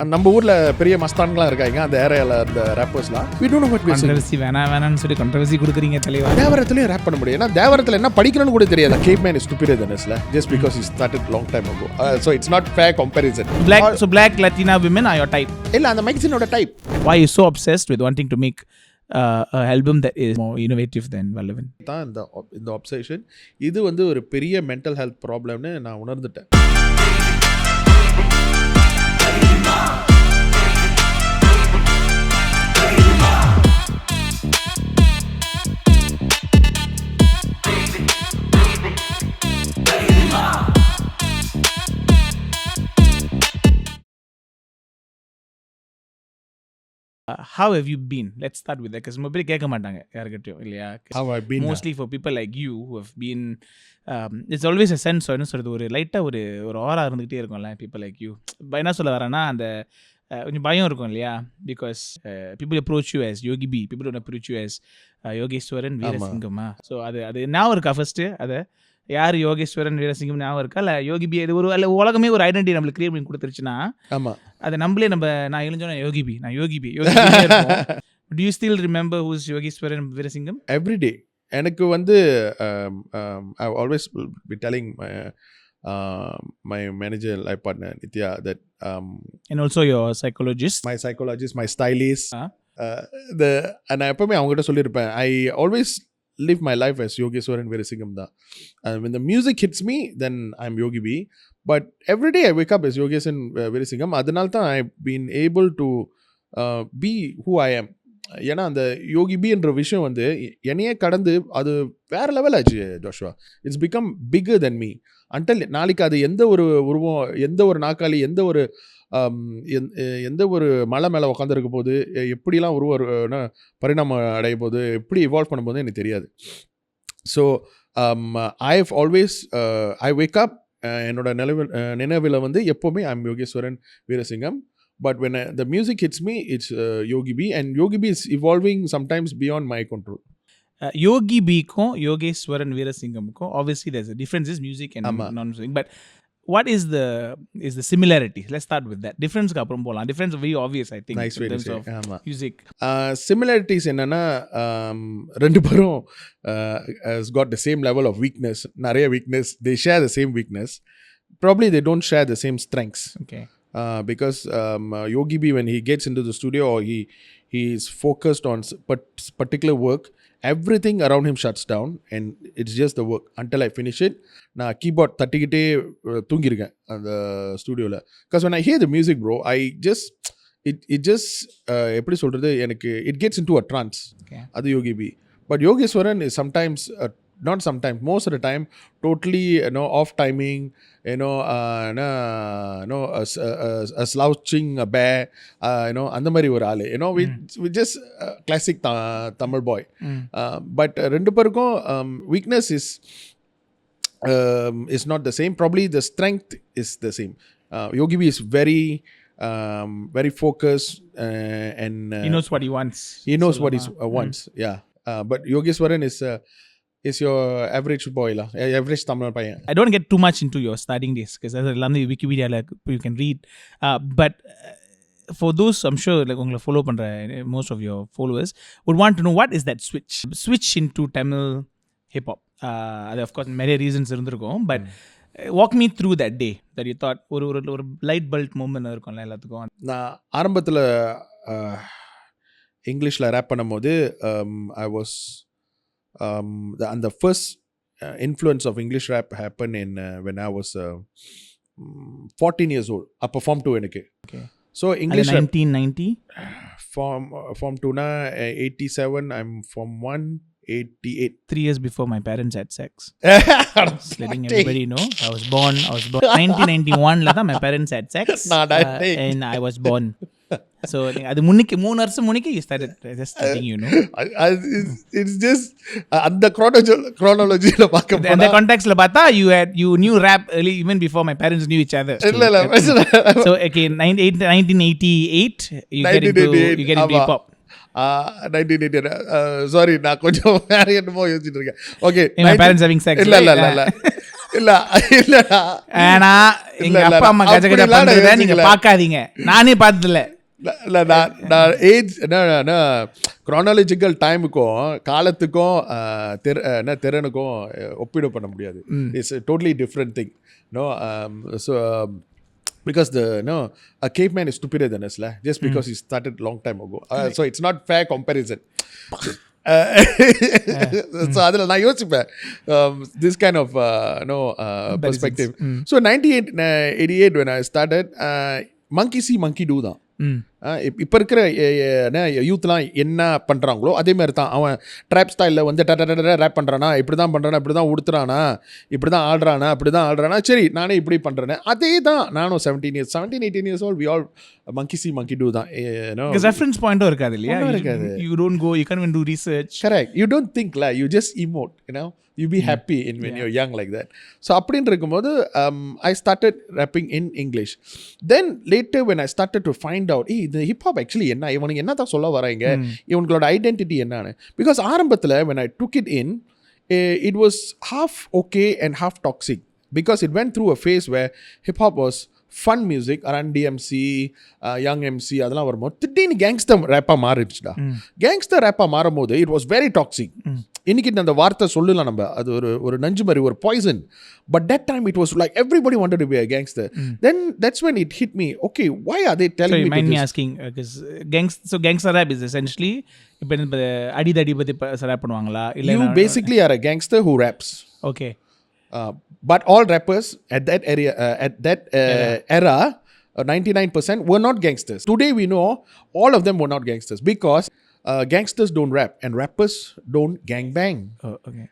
நம்ம ஊர்ல பெரிய மஸ்தான்லாம் இருக்காங்க அந்த ஏரியால அந்த ரேப்பர்ஸ்லாம் we don't know what we sing. Controversy வேணாம்னு சொல்லி கான்ட்ரோவர்சி கொடுக்குறீங்க தலைவா. தேவரத்துலயும் ரேப் பண்ண முடியும். ஏன்னா தேவரத்துல என்ன படிக்கணும்னு கூட தெரியாது. Caveman is stupider than us, just because he started long time ago. So it's not fair comparison. Black Latina women are your type. இல்ல அந்த மேக்ஸினோட type. Why are you so obsessed with wanting to make a album that is more innovative than Vallavan? தான் இந்த obsession இது வந்து ஒரு பெரிய mental health problemனு நான் உணர்ந்துட்டேன். How have you been? Let's start with that because most people கேட்க மாட்டாங்க யார்கிட்டயும் இல்லையா? How I've been mostly for people like you who have been it's always a sense என்ன சொல்றது ஒரு லைட்டா ஒரு ஆரா இருந்துகிட்டே இருக்கும்ல people like you. என்ன சொல்ல வரேன்னா அந்த கொஞ்சம் பயம் இருக்கும் இல்லையா? Because people approach you as Yogi B, people don't approach you as Yogesvaran Veerasingam. So அது ஞாபகம் இருக்கா ஃபர்ஸ்ட் அதை யார் யோகேஸ்வரன் வீரசிங்கம் ஞாபகம் இருக்கா? இல்லை யோகி பி இது ஒரு உலகமே ஒரு ஐடென்டிட்டி நம்மளுக்கு கிரியேட் பண்ணி கொடுத்துருச்சுன்னா அதை நம்மளே நான் எழுந்தோன்னா யோகி B Do you still remember who's Yogesvaran Veerasingam? Every day. எனக்கு வந்து I always be telling my manager, life partner Nitya that and also your psychologist, my stylist and நான் எப்பவுமே அவங்ககிட்ட சொல்லியிருப்பேன் I always live my life as Yogesvaran Veerasingam da. When the music hits me, then I'm Yogi B. But every day I wake up as Yogesvaran Veerasingam. Adanal than I've been able to be who I am. ஏன்னா அந்த யோகி B என்ற விஷயம் வந்து என்னையே கடந்து அது வேற level ஆச்சு Joshua. It's become figure than me. Until நாளைக்கு அது எந்த ஒரு உருவம், எந்த ஒரு நாக்காளி, எந்த ஒரு மலை மேலே உட்காந்துருக்க போது, எப்படிலாம் பரிணாமம் அடைய போது, எப்படி இவால்வ் பண்ணும்போது எனக்கு தெரியாது. So I have always I wake up என்னோட நினைவில் வந்து எப்போவுமே I am Yogeswaran Veerasingam. But when the music hits me, it's Yogi B, and Yogi B is evolving sometimes beyond my control. Yogi B க்கும் Yogesvaran Veerasingam க்கும் obviously there's a difference is music and non-music. But what is the similarity? Let's start with that. Difference க்கு அப்புறம் போலாம். Difference very obvious I think. Nice in way terms to of say. music. Similarities என்னன்னா ரெண்டு பேரும் has got the same level of weakness. நிறைய weakness. They share the same weakness. Probably they don't share the same strengths. Okay. Because Yogi B, when he gets into the studio or he is focused on particular work, everything around him shuts down and it's just the work until I finish it. Na keyboard தட்டிக்கிட்டே தூங்கிருக்கேன் அந்த ஸ்டுடியோல. Because when I hear the music bro, I just it just எப்படி சொல்றது எனக்கு it gets into a trance. அது Yogi B. But Yogesvaran is sometimes not sometimes, most of the time totally off timing, a slouching a bear, அந்த மாதிரி ஒரு ஆளு, we just classic Tamil boy. But ரெண்டு பேருக்கும் weakness is not the same. Probably the strength is the same. Yogi B is very very focused and he knows what he wants. He knows what he wants. Yeah. But Yogesvaran is your average boy la, average Tamil paiyan. I don't get too much into your studying days because as a Wikipedia like you can read, but for those I'm sure like ungala follow pandra most of your followers would want to know what is that switch into Tamil hip hop. Of course many reasons irundirukum, but walk me through that day that you thought ஒரு light bulb moment இருக்கும்ல எல்லாத்துக்கும். நான் ஆரம்பத்துல இங்கிலீஷ்ல rape பண்ணும்போது I was and the first influence of English rap happened in when I was 14 years old. Upper form 2 enake. Okay. So English 1990 form 2 na 87, I'm form 1 88. 3 years before my parents had sex. Just letting everybody know I was born 1991 la my parents had sex. And I was born. So அது முன்னிக்கு 3 வருஷம் முன்னிக்கு you started just letting you know. It's just அந்த chronology-ல பார்க்க அந்த context-ல பார்த்தா you knew rap early even before my parents knew each other. இல்ல So okay 1988 you get into hip hop. 1988 sorry நான் கொஞ்சம் வேற என்னமோ யோசிச்சுட்டு இருக்கேன். Okay, my parents having sex. இல்ல இல்ல இல்லடா ஏன்னா எங்க இல்ல, அப்பா அம்மா கஜ கஜ அப்படிலாம் நான் பண்றத நீங்க யோசிக்கல. பார்க்காதீங்க. நானே பார்த்ததில்ல. இல்ல நான் ஏஜ் என்ன குரானாலஜிக்கல் டைமுக்கும் காலத்துக்கும் திறனுக்கும் ஒப்பீடு பண்ண முடியாது. It's totally different thing. No so because a caveman is stupider than us just because he started long time ago. So it's not fair comparison. So adala na yosipen this kind of perspective. So 1988 when I started, monkey see monkey do தான். இப்போ இருக்கிற யூத்லாம் என்ன பண்ணுறாங்களோ அதே மாதிரி தான். அவன் drop ஸ்டைலில் வந்து ரேப் பண்ணுறானா, இப்படி தான் பண்ணுறானா, இப்படி தான் உடுத்துறானா, இப்படி தான் ஆடுறானா, அப்படி தான் ஆடுறானா, சரி நானே இப்படி பண்ணுறேன்னு அதே தான் நானும் 17-18 years old we all monkey see monkey do தான். ரெஃபரன்ஸ் பாயிண்ட்டும் இருக்காது இல்லையா? இருக்காது. You don't go, you can't even do research. Correct. You don't think you just emote, you be happy when you're young like that. So அப்படின்னு இருக்கும்போது I started rapping in English. Then later when I started to find out the hip hop actually என்ன இவனுக்கு என்ன தான் சொல்ல வராங்க, இவங்களோட identity என்னன்னு, because ஆரம்பத்தில் when I took it in, it was half okay and half toxic because it went through a phase where hip hop was fun music around DMC, young MC அதெல்லாம் வரும்போது திடீர்னு கேங்ஸ்டர் ரேப்பாக மாறிடுச்சுடா. கேங்ஸ்டர் ரேப்பாக மாறும்போது it was very toxic. இன்னைக்கு அந்த வார்த்தை சொல்லலாம் நம்ம, அது ஒரு நஞ்சு மாதிரி, ஒரு poison. But that time it was like everybody wanted to be a gangster. Then that's when it hit me, okay, why are they telling me to mind this? me asking, because gangster rap is essentially இப்போ அடிதடி பற்றி rape பண்ணுவாங்களா இல்லை? You basically are a gangster who raps. Okay. But all rappers at that era 99% were not gangsters. Today we know all of them were not gangsters because gangsters don't rap and rappers don't gangbang. Oh, okay.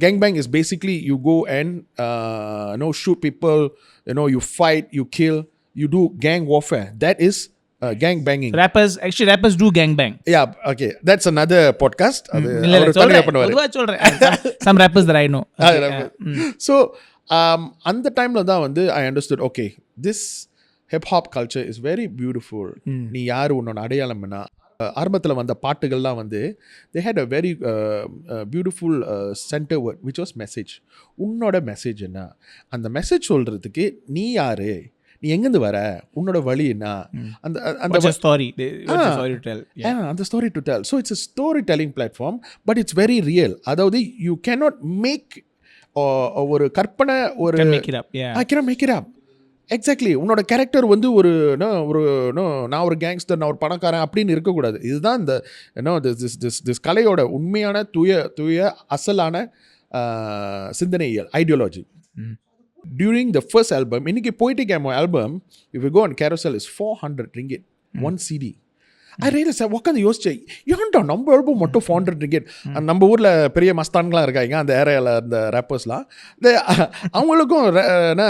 Gangbang is basically you go and shoot people, you fight, you kill, you do gang warfare. That is gang banging. Rappers do gang bang. Yeah, okay, that's another podcast. Some rappers that I know. So அந்த டைம்ல தான் வந்து I understood, okay, this hip hop culture is very beautiful. நீ யாரு, உன்னோட அடையாளம் என்ன? ஆரம்பத்தில் வந்த பாட்டுகள்லாம் வந்து they had a very beautiful center word which was message. உன்னோட மெசேஜ் என்ன? அந்த மெசேஜ் சொல்றதுக்கு நீ யாரு, நீ எங்கேருந்து வர, உன்னோட வழி என்ன, அந்த ஸ்டோரி டு டெல். அந்த story to tell. So it's a storytelling platform but it's very real. அதாவது you cannot make ஒரு கற்பனை, ஒரு I cannot make it up. Exactly. உன்னோட கேரக்டர் வந்து நான் ஒரு கேங்ஸ்டர், நான் ஒரு பணக்காரன் அப்படின்னு இருக்கக்கூடாது. இதுதான் இந்த திஸ் கலையோட உண்மையான தூய அசலான சிந்தனையியல், ideology. During the first album, இன்னைக்கு Poetic Ammo album, if you go on Carousel, is 400 ringgit, one CD. I realized, உட்காந்து யோசிச்சேன், ஏன்டா நம்ம ஆல்பம் மட்டும் 400 ringgit. நம்ம ஊரில் பெரிய மஸ்தான்களாம் இருக்காங்க அந்த ஏரியாவில், அந்த ரேப்பர்ஸ்லாம், அவங்களுக்கும்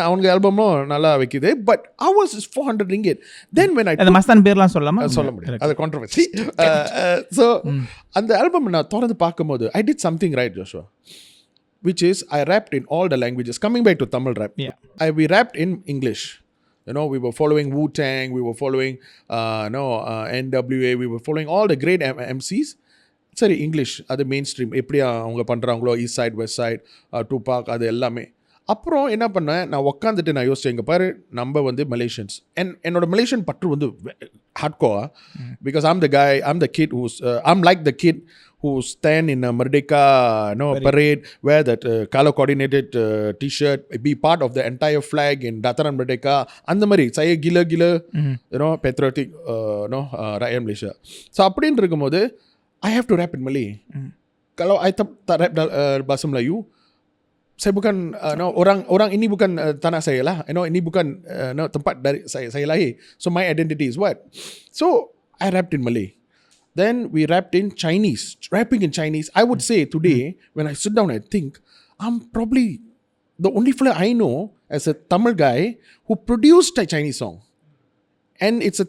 அவங்க ஆல்பமும் நல்லா வைக்குது. But ours is 400 ringgit. Then when I அந்த மஸ்தான் பேர்லாம் சொல்ல முடியும், அது கான்ட்ரோவர்சி. ஸோ அந்த ஆல்பம் நான் திறந்து பார்க்கும்போது I did something right, Joshua, which is I rapped in all the languages. Coming back to Tamil rap, we rapped in English. We were following Wu-Tang, we were following NWA, we were following all the great MCs. சரி, English அது mainstream, எப்படி அவங்க பண்ணுறாங்களோ, east side, west side, Tupac, அது எல்லாமே. அப்புறம் என்ன பண்ணேன், நான் உட்காந்துட்டு நான் யோசிச்சேன், இங்கே பாரு, நம்ம வந்து மலேஷியன்ஸ், என்னோட மலேஷியன் பற்று வந்து hardcore, because I'm the kid who's I'm like the kid who stand in a Merdeka parade, wear that color coordinated t-shirt, be part of the entire flag in Dataran Merdeka. அந்த மாதிரி saya gila patriotic rakyat Malaysia. So அப்படினு இருக்கும்போது I have to rap in Malay. Kalau I tak rap bahasa Melayu, saya bukan orang ini bukan tanah saya lah, ini bukan tempat dari saya lahir. So my identity is what? So I rapped in Malay. Then we rapped in Chinese. Rapping in Chinese, I would say today, when I sit down, I think I'm probably the only fella I know as a Tamil guy who produced a Chinese song, and it's a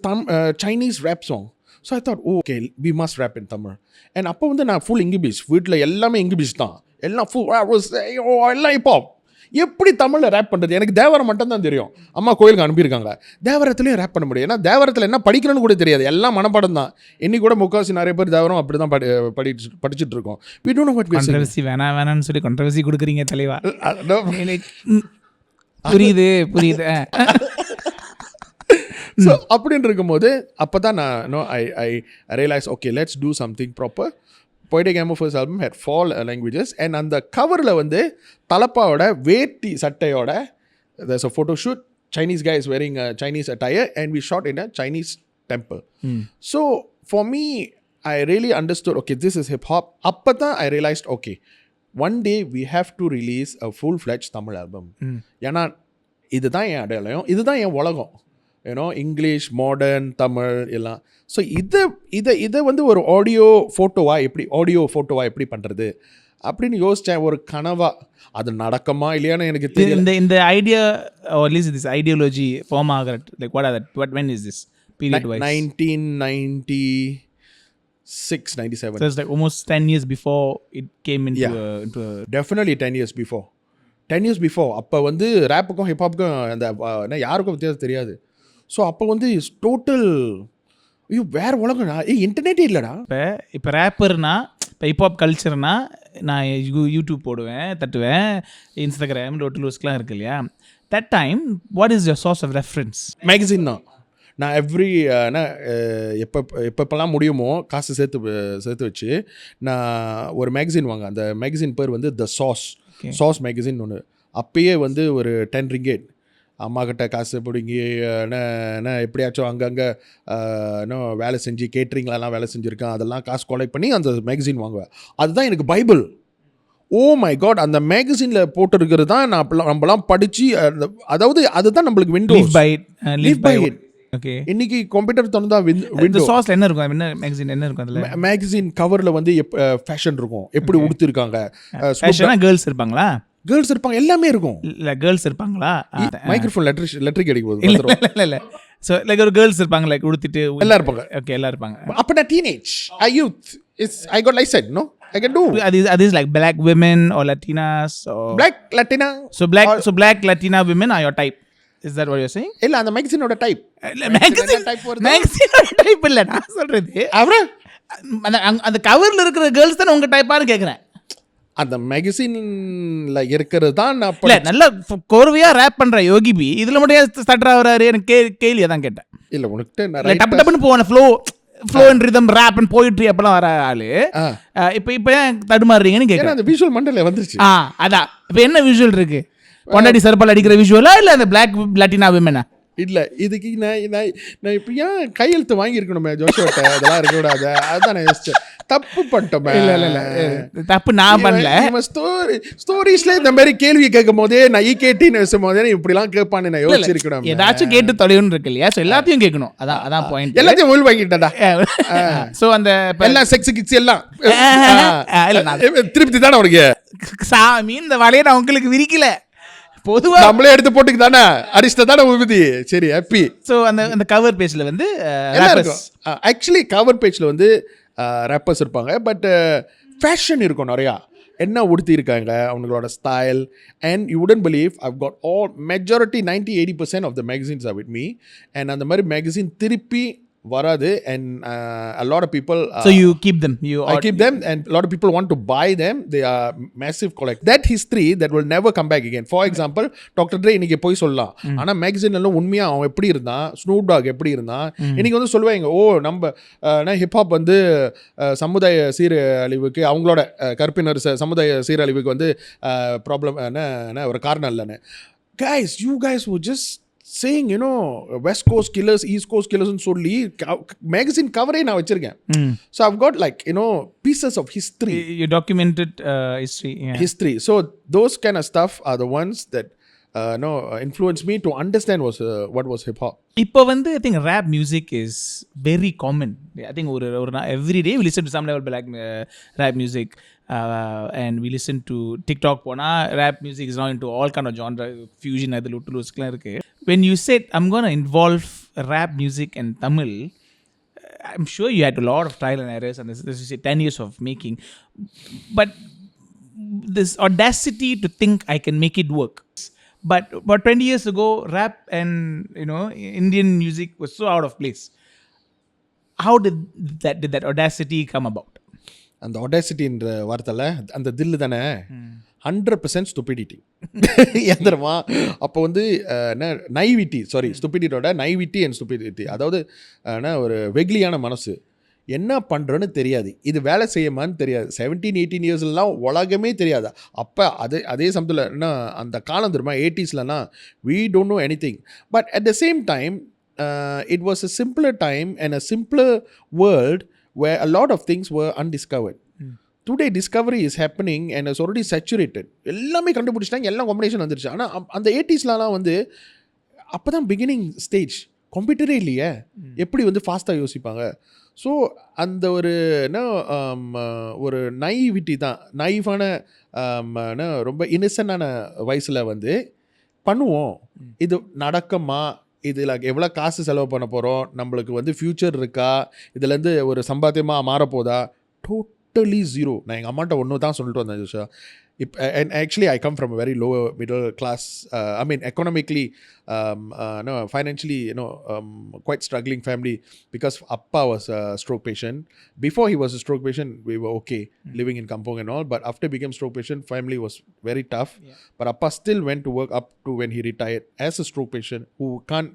Chinese rap song. So I thought, okay, we must rap in Tamil. And அப்போ வந்து நான் full English, வீட்டில் எல்லாமே English தான், எல்லாம் full எல்லாம் hip hop. எப்படி தமிழில் ரேப் பண்ணுறது? எனக்கு தேவரம் மட்டும் தான் தெரியும். அம்மா கோயிலுக்கு அனுப்பியிருக்காங்க. தேவரத்துலேயும் ரேப் பண்ண முடியும். ஏன்னா தேவரத்தில் என்ன படிக்கணும்னு கூட தெரியாது, எல்லாம் மனப்பாடம் தான். இன்னைக்கு கூட முக்கால்வாசி நிறைய பேர் தேவரம் அப்படி தான் படிச்சுட்டு இருக்கோம். We don't know what we're saying. Controversy வேணாம்னு சொல்லி கான்ட்ரவர்சி கொடுக்குறீங்க தலைவா. புரியுது. ஸோ அப்படின்னு இருக்கும்போது அப்போ தான் நான் ஐ realise okay let's do something proper. Poetic Emma first album had 4 languages and அந்த கவரில் வந்து தலப்பாவோட வேட்டி சட்டையோட there's a photo shoot. Chinese guy is wearing a Chinese attire and we shot in a Chinese temple. So for me, I really understood, okay, this is hip hop. அப்போ தான் I realized, okay, one day we have to release a full-fledged Tamil album. ஏன்னா இதுதான் என் அடையாளம், இதுதான் என் உலகம். English, modern, Tamil எல்லாம். So இதை வந்து ஒரு ஆடியோ ஃபோட்டோவாக எப்படி பண்ணுறது அப்படின்னு யோசித்தேன். ஒரு கனவா, அது நடக்குமா இல்லையான்னு எனக்கு தெரியல. இந்த idea or at least this ideology form ஆகிற like what when is this period wise? 1996, 97. So it's like almost 10 years before it came into a definitely 10 years before. 10 years before அப்போ வந்து ரேப்புக்கும் ஹிப்ஹாப்புக்கும் அந்த யாருக்கும் வித்தியாசம் தெரியாது. ஸோ அப்போ வந்து டோட்டல் ஐயோ வேறு உலகம்டா, இன்டர்நெட்டே இல்லைடா. இப்போ ரேப்பர்னா, இப்போ ஹிப்ஹாப் கல்ச்சர்னா நான் யூடியூப் போடுவேன், தட்டுவேன், இன்ஸ்டாகிராம், டோட்டலூஸ்க்கெலாம் இருக்கு இல்லையா. That time what is your source of reference? Magazine தான். நான் எப்பப்பெல்லாம் முடியுமோ காசு சேர்த்து வச்சு நான் ஒரு மேகசின் வாங்க. அந்த மேகசின் பேர் வந்து த சாஸ் மேகசின் ஒன்று. அப்பயே வந்து ஒரு 10 ringgit அம்மா கிட்ட காசு பிடிங்கி எப்படியாச்சும் அங்கங்கே வேலை செஞ்சு கேட்ரிங்லலாம் வேலை செஞ்சுருக்கேன். அதெல்லாம் காசு கொலெக்ட் பண்ணி அந்த மேகசின் வாங்குவேன். அதுதான் எனக்கு பைபிள். ஓ மை காட், அந்த மேகசினில் போட்டிருக்கிறது தான் நம்மளாம் படித்து, அதாவது அதுதான் நம்மளுக்கு Windows. Live by it. Okay, இன்னைக்கு கம்ப்யூட்டர் திறந்தா விண்டோஸ் சாஸ்ல என்ன இருக்கும்? என்ன இருக்கும் அதுல? மேகசின் கவர்ல வந்து ஃபேஷன் இருக்கும், எப்படி உடுத்திருக்காங்க, ஃபேஷனா கேர்ள்ஸ் இருப்பாங்களா? கேர்ள்ஸ் இருப்பாங்க, எல்லாமே இருக்கும். இல்ல கேர்ள்ஸ் இருப்பாங்களா? மைக்ரோஃபோன் லெட்டரிக் அடிக்கும் போது இல்ல சோ லைக் ஒரு கேர்ள்ஸ் இருப்பாங்க, லைக் உடுத்திட்டு எல்லாம் இருப்பாங்க. ஓகே, எல்லாம் இருப்பாங்க. அப்ப நான் teenage youth I got like said, no, I can do. Are these like black women or Latinas or black Latina? So black Latina women are your type. Is that what you're saying? இல்ல அந்த மேகசினோட type. மேகசினோட type இல்ல நான் சொல்றது. அவரே அந்த கவர்ல இருக்கிற girls தான் உங்க டைப்பான்னு கேக்குறேன். அந்த மேகசின்ல இருக்கிறது தான் நான் இல்ல நல்ல கோர்வையா ரேப் பண்ற யோகி பி இதுல மட்டும் ஸ்டார்ட் ஆவறாரு. எனக்கு கேள்வியா தான் கேட்டேன். இல்ல உனக்கு டப்பு டப்புன்னு போன flow and rhythm rap and poetry அப்பலாம் வர ஆளு இப்போ ஏன் தடுமாறுறீங்கன்னு கேக்குறேன். அந்த விஷுவல் மண்டல வந்துருச்சு. அதான் இப்போ என்ன விஷுவல் இருக்கு? பொண்டாடி சர்பால் அடிக்கிற விஷுவலா இல்ல அந்த பிளாக் லாட்டினா விமனா? இல்ல இதுக்கு நான் இப்போ ஏன் கையெழுத்து வாங்கியிருக்கணுமே ஜோஷோட்ட, அதெல்லாம் இருக்கக்கூடாது. அதுதான் நான் யோசிச்சேன். தப்பு பண்ணிட்டோமே. இல்ல தப்பு நான் பண்ணல. ஸ்டோரிஸ்ல இந்த மாதிரி கேள்வி கேட்கும் போதே நான் EKTன்னு பேசும் போதே இப்படிலாம் கேட்பான்னு நான் யோசிச்சிருக்கணும். ஏதாச்சும் கேட்டு தொலைவுன்னு இருக்கு இல்லையா? ஸோ எல்லாத்தையும் கேட்கணும். அதான் பாயிண்ட். எல்லாத்தையும் உள் வாங்கிட்டா. ஸோ அந்த எல்லாம் செக்ஸ் கிக்ஸ் எல்லாம் திருப்தி தானே உனக்கு? சாமி இந்த வலையை நான் உங்களுக்கு விரிக்கல, பொதுவா நம்மளே எடுத்து போட்டுக்கு தானே அரிஷ்ட தானே உபதி. சரி, ஹாப்பி. ஸோ அந்த கவர் பேஜ்ல வந்து ஆக்சுவலி கவர் பேஜ்ல வந்து ரேப்பர்ஸ் இருப்பாங்க, பட் ஃபேஷன் இருக்கும் நிறையா. என்ன உடுத்தி இருக்காங்க, அவங்களோட style. And you wouldn't believe I've got all majority 90-80% of the magazines are with me. And அந்த மாதிரி மேகசின் திருப்பி வராது. And a lot of people so you keep them. I keep them and a lot of people want to buy them. They are massive collect that history that will never come back again. For example, Dr. Dre இன்னைக்கு போய் சொல்லலாம், ஆனா magazine எல்லாம் உண்மையா அவன் எப்படி இருந்தான், Snoop talk எப்படி இருந்தான், இன்னைக்கு வந்து சொல்லுவாங்க ஓ நம்ம ஹிப்ஹாப் வந்து சமுதாய சீரழிவுக்கு, அவங்களோட கற்பினர் சமுதாய சீரழிவுக்கு வந்து ப்ராப்ளம் ஒரு காரணம் இல்லைன்னு. Guys, you guys were just saying, West Coast killers, East Coast killers ன்னு சொல்லி மேகசின் கவரே நான் வச்சிருக்கேன். So I've got like pieces of history. You documented history. So those kind of stuff are the ones that influenced me to understand what was hip hop. இப்போ வந்து I think rap music is very common. I think ஒரு every day we listen to some level black rap music. And we listen to TikTok போனா rap music is now into all kind of genre fusion அது லூஸ்க்குலாம் இருக்கு. When you said I'm going to involve rap music and Tamil, I'm sure you had a lot of trial and errors and this is 10 years of making. But this audacity to think I can make it work. But about 20 years ago, rap and Indian music was so out of place. How did that audacity come about? அந்த ஒடாசிட்டின்ற வார்த்தையில் அந்த தில்லு தானே 100% stupidity. எந்திரமா அப்போ வந்து நைவிட்டி, sorry ஸ்டூபிடிட்டியோட நைவிட்டி and stupidity, அதாவது ஒரு வெகுலியான மனசு, என்ன பண்ணுறோன்னு தெரியாது, இது வேலை செய்யுமான்னு தெரியாது. 17-18 இயர்ஸ்லாம் உலகமே தெரியாது. அப்போ அதே சமயத்தில் என்ன அந்த காலம் தெரியுமா, 80sலனா we don't know anything. But at the same time, it was a simpler time and a simpler world where a lot of things were undiscovered. Today discovery is happening and is already saturated. எல்லாமே கண்டுபிடிச்சிட்டாங்க, எல்லாம் combination வந்துருச்சு. ஆனால் அந்த 80sலாம் வந்து அப்போ தான் beginning stage, கம்ப்யூட்டரே இல்லையே, எப்படி வந்து ஃபாஸ்ட்டாக யோசிப்பாங்க. ஸோ அந்த ஒரு நைவிட்டி தான், நைவான ரொம்ப இன்னசென்டான வயசில் வந்து பண்ணுவோம், இது நடக்குமா, இதில் எவ்வளோ காசு செலவு பண்ண போகிறோம், நம்மளுக்கு வந்து ஃப்யூச்சர் இருக்கா, இதுலேருந்து ஒரு சம்பாத்தியமாக மாறப்போதா, டோட்டலி ஜீரோ. நான் எங்கள் அம்மாட்ட ஒன்று தான் சொல்லிட்டு வந்தேன் ஜோஷா. And actually I come from a very lower middle class, I mean economically, financially, quite struggling family, because Appa was a stroke patient. Before he was a stroke patient, we were okay, living in kampong and all, but after became stroke patient, family was very tough. But Appa still went to work up to when he retired as a stroke patient who can't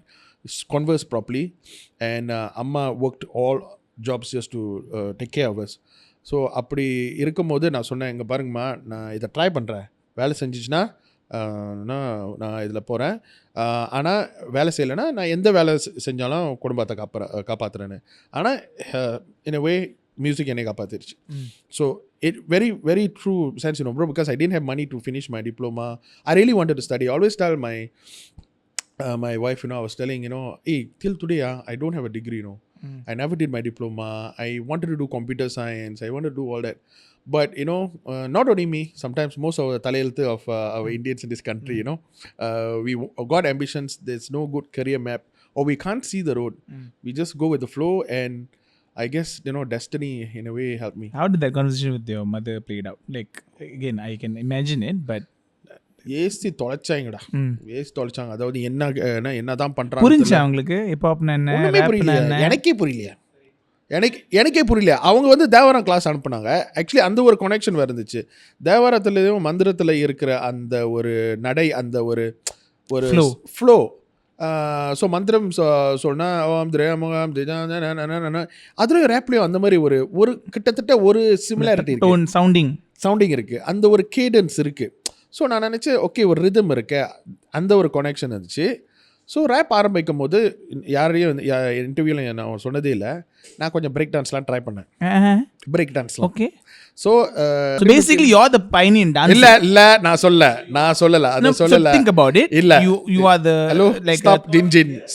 converse properly, and Amma worked all jobs just to take care of us. So அப்படி இருக்கும்போது நான் சொன்னேன், இங்கே பாருங்கம்மா, நான் இதை try பண்ணுறேன், வேலை செஞ்சிச்சுன்னா நான் இதில் போகிறேன், ஆனால் வேலை செய்யலைன்னா நான் எந்த வேலை செஞ்சாலும் குடும்பத்தை காப்பாற்றுறேன்னு. ஆனால் இன் அ வே மியூசிக் என்னை காப்பாற்றிருச்சு. So it very very true sense, bro, because I didn't have money to finish my diploma. I really wanted to study. Always tell my wife, I was telling, hey, till today, I don't have a degree, I never did my diploma. I wanted to do computer science. I wanted to do all that. But, not only me, sometimes most of the talayelthu of our Indians in this country, we got ambitions. There's no good career map, or we can't see the road. We just go with the flow, and I guess, destiny in a way helped me. How did that conversation with your mother played out? Like, again, I can imagine it, but... AC தொலைச்சாங்கடா, AC தொலைச்சாங்க. அதாவது என்னதான் பண்றாங்க புரிஞ்சா அவங்களுக்கு? ஹிப்ஹாப்னா என்ன, ஒண்ணுமே புரியல, எனக்கே புரியல. அவங்க வந்து தேவாரம் கிளாஸ் அனுப்புனாங்க. ஆக்சுவலி அந்த ஒரு கனெக்ஷன் இருந்துச்சு. தேவாரத்துலேயும் மந்திரத்தில் இருக்கிற அந்த ஒரு நடை, அந்த ஒரு ஃப்ளோ. ஸோ மந்திரம் சொன்னால் அதுலேயும் ரேப்லேயும் அந்த மாதிரி ஒரு கிட்டத்தட்ட ஒரு சிமிலாரிட்டி இருக்கு, சவுண்டிங் இருக்குது, அந்த ஒரு கேடன்ஸ் இருக்குது. ஸோ நான் நினச்சேன், ஓகே, ஒரு ரிதம் இருக்கு, அந்த ஒரு கனெக்ஷன் இருந்துச்சு. ஸோ ரேப் ஆரம்பிக்கும் போது யாரையும் இன்டர்வியூவில் நான் சொன்னதே இல்லை, நான் கொஞ்சம் பிரேக் டான்ஸ்லாம் ட்ரை பண்ணேன். பிரேக் டான்ஸ்லாம் okay. So basically you are the pioneer dance. இல்ல நான் சொல்லல அது சொல்லல. Think about it. இல்ல you are the like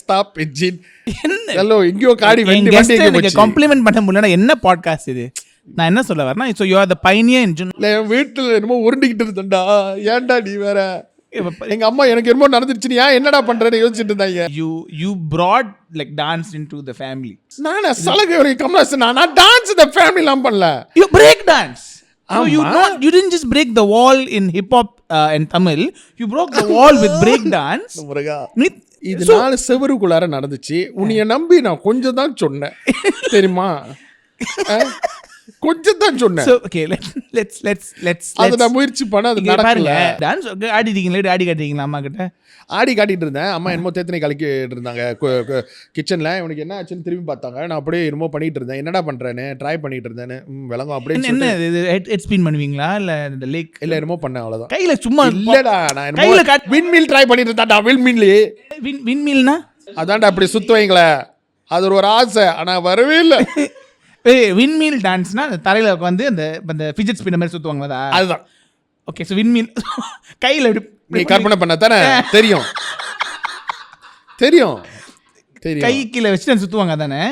stop engine. Hello, எங்கயோ காடி வண்டி எனக்கு காம்ப்ளிமென்ட் பண்ண முடியல. என்ன பாட்காஸ்ட் இது? நான் என்ன சொல்ல வரேன்னா, so you are the pioneer in வீட்டில் என்னமோ உருண்டிக்கிட்டு இருந்தேன்டா. ஏன்டா நீ வேற? எங்க அம்மா எனக்கு என்னமோ நடந்துருச்சு, நீ என்னடா பண்றேன்னு யோசிச்சுட்டு இருந்தாங்க. You brought like dance into the family. நான் சலகை கமலாஸ், நான் டான்ஸ் இந்த ஃபேமிலிலாம் பண்ணல. You break dance. So you didn't just break the wall in hip hop and Tamil. You broke the wall with break dance. இது 4 செவருக்குள்ளார நடந்துச்சு. உன்னைய நம்பி நான் கொஞ்சம் தான் சொன்னேன் தெரியுமா, கொஞ்சம் தான் சொன்னேன். So okay, let's அத நான் முயற்சி பண்ண அது நடக்கல. டான்ஸ் ஆடிட்டீங்களே, ஆடி காட்டிட்டீங்களா அம்மா கிட்ட? ஆடி காட்டிட்டு இருந்தேன். அம்மா என்னமோ தேத்தனை கலக்கிட்டு இருந்தாங்க கிச்சன்ல. உனக்கு என்ன ஆச்சுன்னு திரும்பி பார்த்தாங்க. நான் அப்படியே என்னமோ பண்ணிட்டு இருந்தேன். என்னடா பண்றேன்னு ட்ரை பண்ணிட்டு இருந்தேன்னு விளங்கும். அப்படியே என்ன ஹெட் ஸ்பின் பண்ணுவீங்களா இல்ல இந்த லேக்? இல்ல என்னமோ பண்ணேன், அவ்வளவுதான். கையில சும்மா இல்லடா, நான் என்னமோ விண்மில் ட்ரை பண்ணிட்டு இருந்தாடா. விண்மில்னா அதான்டா அப்படி சுத்துவீங்களே, அது ஒரு ஆசை, ஆனா வரவே இல்லை. விண்மில் டான்ஸ்னா அந்த தரையில உட்காந்து அந்த ஃபிஜெட் ஸ்பின்னர் மாதிரி சுத்துவாங்களா? அதுதான். ஓகே. ஸோ விண்மில் கையில் நீ கற்பனை பண்ண தானே தெரியும் கை கீழே வச்சுட்டு சுத்துவாங்க தானே.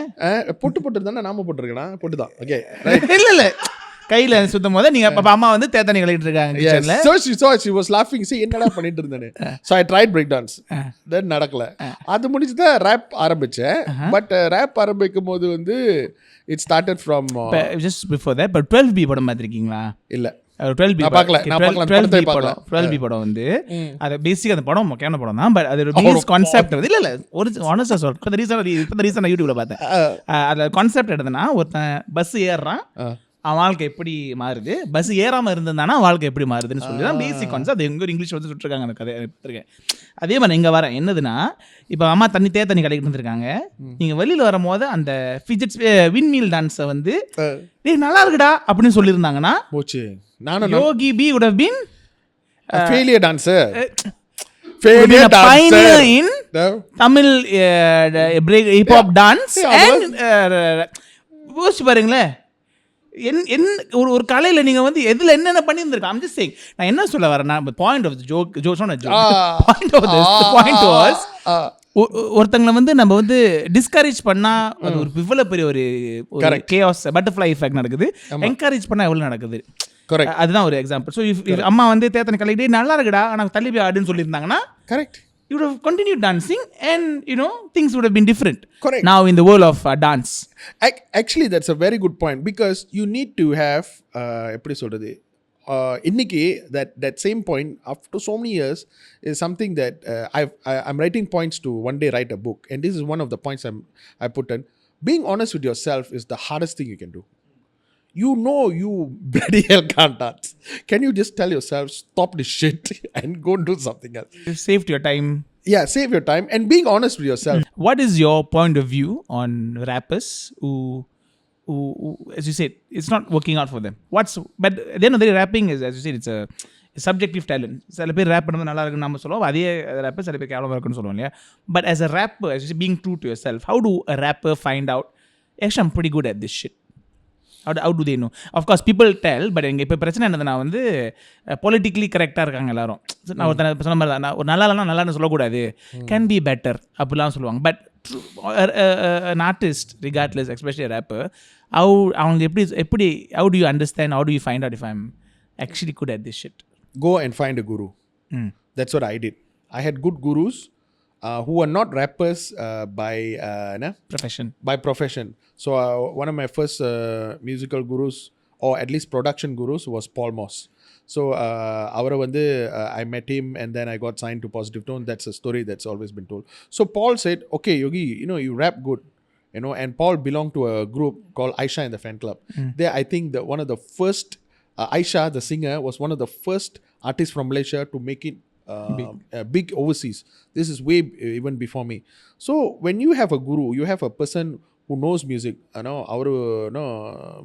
பொட்டு தானே நாம போட்டுருக்கேன், பொட்டு தான். ஓகே, இல்ல கையில சுத்தும் போது நீங்க அப்ப அம்மா வந்து தேத்தனை கழிட்டு இருக்காங்க. she was laughing, see என்னடா பண்ணிட்டு இருந்தேன்னு. so I tried break dance, then நடக்கல. அது முடிஞ்சு தான் ரேப் ஆரம்பிச்சேன். பட் ரேப் ஆரம்பிக்கும் போது வந்து it started from just before that. but 12B படம் பார்த்திருக்கீங்களா? இல்ல. 12B நான் பார்க்கல, நான் பார்க்கல, அந்த 12B படத்தை படம் பார்க்கல. 12B படம் வந்து அது பேசிக் அந்த படம் முக்கியமான படம் தான். பட் அது பேஸ் கான்செப்ட் வந்து இல்ல ஒரு honest-ஆ சொல்றேன். இப்போ ரீசன் யூடியூப்ல பார்த்தேன். அதுல கான்செப்ட் எடுத்தனா ஒருத்தன் பஸ் ஏறுறான், அவன் வாழ்க்கை எப்படி மாறுது, பஸ் ஏறாம இருந்திருந்தானா வாழ்க்கை எப்படி மாறுதுன்னு சொல்லி தான் பேசிக் கான்செப்ட். அது எங்க ஒரு இங்கிலீஷ் வந்து சுட்டுருக்காங்க அந்த கதை இருக்கேன். அதே மாதிரி இங்க வரேன் என்னதுன்னா, இப்போ அம்மா தண்ணி கடைக்கிட்டு இருந்திருக்காங்க. நீங்க வெளியில வரும்போது அந்த ஃபிஜெட்ஸ் விண்மீல் டான்ஸை வந்து டேய் நல்லா இருக்குடா அப்படின்னு சொல்லியிருந்தாங்கன்னா போச்சு. நானும் Yogi B would have been failure dancer, a pioneer in Tamil hip hop dance and யோசிச்சு பாருங்களேன். ஒரு கலையில நீங்க வந்து எதுல என்னென்ன பண்ணியிருந்திருக்கலாம். I'm just saying, நான் என்ன சொல்ல வரேன்னா, point of joke point of this point was, ஒருத்தங்களை வந்து நம்ம வந்து டிஸ்கரேஜ் பண்ணா அது ஒரு இவ்வளவு பெரிய ஒரு கேஆஸ் பட்டர்ஃப்ளை எஃபெக்ட் நடக்குது. என்கரேஜ் பண்ணா எவ்வளவு நடக்குது. அதுதான் ஒரு எக்ஸாம்பிள். ஸோ இஃப் அம்மா வந்து தேத்தனை கலையிட்டே நல்லா இருக்குடா ஆனால் தள்ளி போய் ஆடுன்னு சொல்லியிருந்தாங்கன்னா, correct, you would have continued dancing and things would have been different. Correct. Now in the world of dance, actually that's a very good point, because you need to have எப்படி சொல்றது, இன்னைக்கு that same point after so many years is something that I'm writing points to one day write a book, and this is one of the points I put in. Being honest with yourself is the hardest thing you can do. You bloody hell can't dance. Can you just tell yourself, stop this shit and go and do something else? Save your time. Yeah, save your time and being honest with yourself. What is your point of view on rappers who as you said, it's not working out for them? But at the end of the day, rapping is, as you said, it's a subjective talent. சில பேர் rape பண்ணது நல்லா இருக்குன்னு நம்ம சொல்லுவோம், அதே rapper சில பேர் கேவலமாக இருக்குன்னு சொல்லுவோம் இல்லையா. But as a rapper, as you say, being true to yourself, how do a rapper find out, actually I'm pretty good at this shit? How do they know? Of course people tell, but எங்க இப்போ பிரச்சனை என்னதுன்னா வந்து politically கரெக்டாக இருக்காங்க எல்லாரும். நான் ஒரு சொன்ன மாதிரி தான், ஒரு நல்லா இல்லைனா நல்லான்னு சொல்லக்கூடாது, கேன் பி பெட்டர் அப்படிலாம் சொல்லுவாங்க. But an artist regardless, especially a rapper, அவங்க எப்படி how do you understand, how do you find out if I'm actually good at this shit? Go and find a guru. That's what I did. I had good gurus who are not rappers by profession. So one of my first musical gurus, or at least production gurus, was Paul Moss. So avara vandu I met him and then I got signed to Positive Tone. That's a story that's always been told. So Paul said, okay Yogi, you rap good, and Paul belonged to a group called Aisha in the Fan Club. There I think that one of the first Aisha the singer was one of the first artists from Malaysia to make it big overseas. This is way even before me. So when you have a guru, you have a person who knows music, our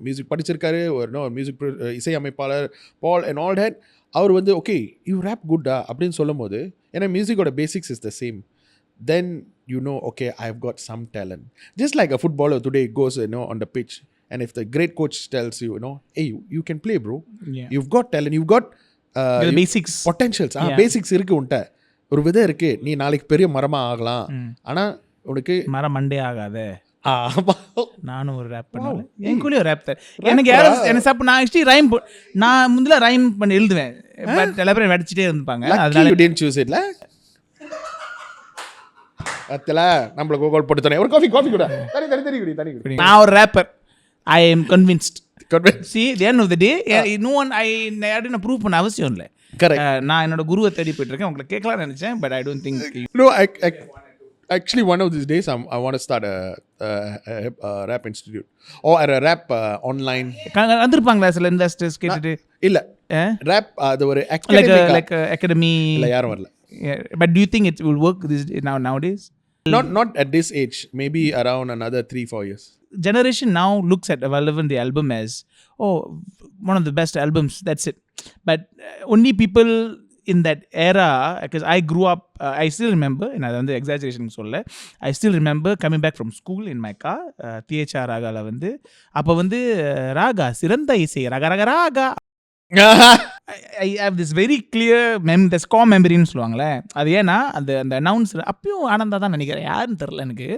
music படிச்சிருக்காரு, or music இசை அமைப்பாளர் Paul and all that, அவர் வந்து okay you rap good அப்படின்னு சொல்லும்போது, ஏன்னா மியூசிக்கோட basics is the same, then okay I've got some talent. Just like a footballer today goes on the pitch, and if the great coach tells you, hey you can play bro, you've got talent, you've got basics, potentials. Basics இருக்கு உன்ட்ட, ஒரு விதை இருக்கு, நீ நாளைக்கு பெரிய மரமா ஆகலாம். ஆனா உனக்கு மரம் மண்டே ஆகாத. நானும் ஒரு ரேப் பண்ணேன், எனக்குள்ளே ஒரு ரேப் தான். எனக்கு யாரும் நான் ஆக்சுவலி ரைம், நான் முதல்ல ரைம் பண்ணி எழுதுவேன், பட் எல்லா பேரும் வெடிச்சிட்டே இருப்பாங்க. அதனால you didn't choose it la. அத்தல நம்மள கோல் போட்டு தரேன், ஒரு காஃபி கூட தனி குடி. நான் ஒரு rapper, I am convinced. See, the end of the day, no one, I didn't prove பண்ண அவசியம் இல்லை. நான் என்னோட குருவை தேடி போயிட்டு இருக்கேன், உங்களை கேட்கலாம் நினைச்சேன், but I don't think. No, actually one of these days I want to start a rap institute or a rap online. வந்திருப்பாங்களா சில இன்வெஸ்டர்ஸ் கேட்டுட்டு? இல்ல rap அது ஒரு academic academy இல்ல, யாரும் வரல. But do you think it will work nowadays? Not at this age, maybe around another 3-4 years. Generation now looks at Vallavan The Album as one of the best albums, that's it. But only people in that era, because I grew up, I still remember, and அது வந்து exaggeration சொல்ல, I still remember coming back from school in my car, THR ராகால வந்து அப்போ வந்து ராகா சிறந்த இசை Raaga I have this very clear the score memoryன்னு சொல்லுவாங்களே, அது ஏன்னா அந்த அனௌன்ஸ் அப்பயும் ஆனந்தா தான் நினைக்கிறேன், யாருன்னு தெரில எனக்கு,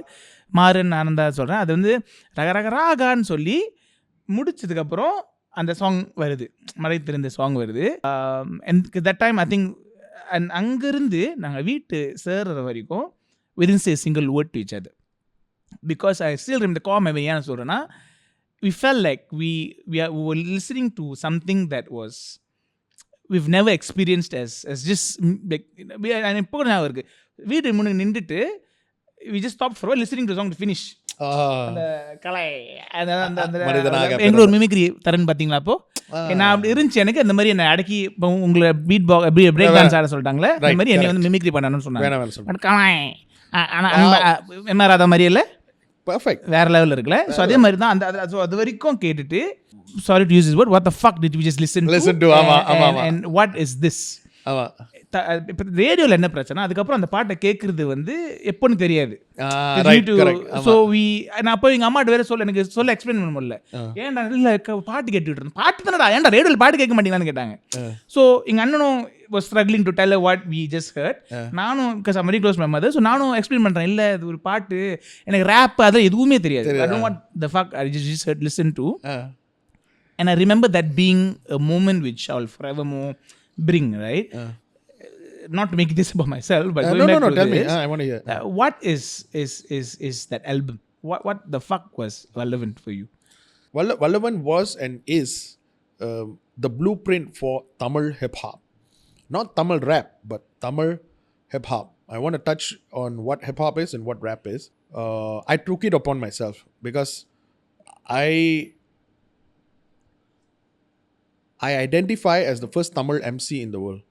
மாறன் ஆனந்தா சொல்கிறேன். அது வந்து ராகான்னு சொல்லி முடிச்சதுக்கப்புறம் அந்த சாங் வருது, மழை தெரிந்த சாங் வருது. தட் டைம் ஐ திங்க் அங்கேருந்து நாங்கள் வீட்டு சேர்ற வரைக்கும் within say single word to each other, because I still remember the core memory. ஏன்னு சொல்கிறேன்னா, we felt like we were listening to something that was we've never experienced as just like இப்போ ஞாபகம் இருக்கு வீடு முன்னுக்கு நின்றுட்டு we just stopped for a while listening to the song to finish. அந்த கலை எங்களோட மிமிக்ரி தரேன்னு பார்த்தீங்களா? அப்போ நான் அப்படி இருந்துச்சு எனக்கு. அந்த மாதிரி என்னை அடக்கி இப்போ உங்களை பீட் பிரேக் டான்ஸ் ஆட சொல்லிட்டாங்களே, அந்த மாதிரி என்னை வந்து மிமிக்ரி பண்ணணும்னு சொன்னாங்க. கலை எம்ஆர் மாதிரி இல்லை, perfect வேற லெவல்ல இருக்குல்ல. ஸோ அதே மாதிரி தான் அந்த அது வரைக்கும் கேட்டுட்டு sorry to use this word, what the fuck did we just listen to and what is this? இப்போ ரேடியோவில் என்ன பிரச்சனை, அதுக்கப்புறம் அந்த பாட்டை கேட்கறது வந்து எப்போன்னு தெரியாது. ஸோ நான் அப்போ எங்கள் அம்மாட்ட வேற எனக்கு சொல்ல எக்ஸ்பிளைன் பண்ண முடியல. ஏன்டா இல்லை பாட்டு கேட்டுட்டு இருந்தேன், பாட்டு தானடா, ஏன்டா ரேடியோவில் பாட்டு கேட்க மாட்டீங்களான்னு கேட்டாங்க. ஸோ எங்கள் அண்ணனும் was struggling to tell her what we just heard. நானும் because I'm very close to my mother, so நானும் எக்ஸ்பிளைன் பண்ணுறேன், இல்லை இது ஒரு பாட்டு, எனக்கு ரேப் அதெல்லாம் எதுவுமே தெரியாது. I don't know what the fuck I just heard listen to. And I remember that being a moment which I will forevermore bring, right? Not to make this about myself, but going back to tell this, me. I want to hear. What is that album? What the fuck was Vallavan for you? Vallavan was and is the blueprint for Tamil hip-hop. Not Tamil rap, but Tamil hip-hop. I want to touch on what hip-hop is and what rap is. I took it upon myself because I identify as the first Tamil Emcee in the world.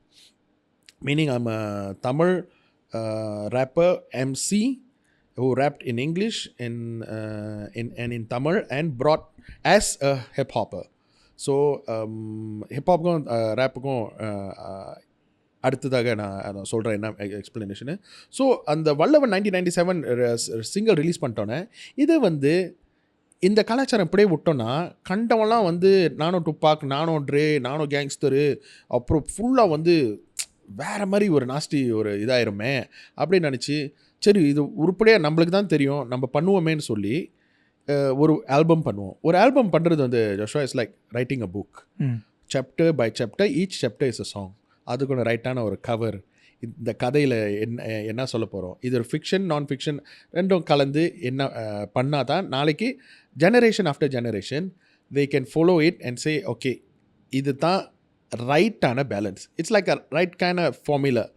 Meaning I'm a Tamil rapper, Emcee, who rapped in English, in Tamil, and brought as a hip hopper. So hip hop rappukum அடுத்ததாக நான் சொல்கிறேன் என்ன explanation. So அந்த வல்லவன் 1997 single release பண்ணிட்டோன்னே இது வந்து இந்த கலாச்சாரம் இப்படியே விட்டோன்னா கண்டவெல்லாம் வந்து நானும் டுப்பாக், நானும் ட்ரே, நானும் கேங்ஸ்டரு, அப்புறம் ஃபுல்லாக வந்து வேறு மாதிரி ஒரு நாஸ்டி ஒரு இதாயிருமே அப்படின்னு நினச்சி, சரி இது உருப்படியாக நம்மளுக்கு தான் தெரியும், நம்ம பண்ணுவோமேன்னு சொல்லி ஒரு ஆல்பம் பண்ணுவோம். ஒரு ஆல்பம் பண்ணுறது வந்து Joshua is like writing a book, chapter by chapter, each chapter is a song. அதுக்கு ஒன்று ரைட்டான ஒரு கவர், இந்த கதையில் என்ன சொல்ல போகிறோம், இது ஒரு ஃபிக்ஷன் நான் ஃபிக்ஷன் ரெண்டும் கலந்து என்ன பண்ணால் தான் நாளைக்கு generation after generation they can follow it and say okay இது தான் ரைட்டான balance. It's like a right kind of formula,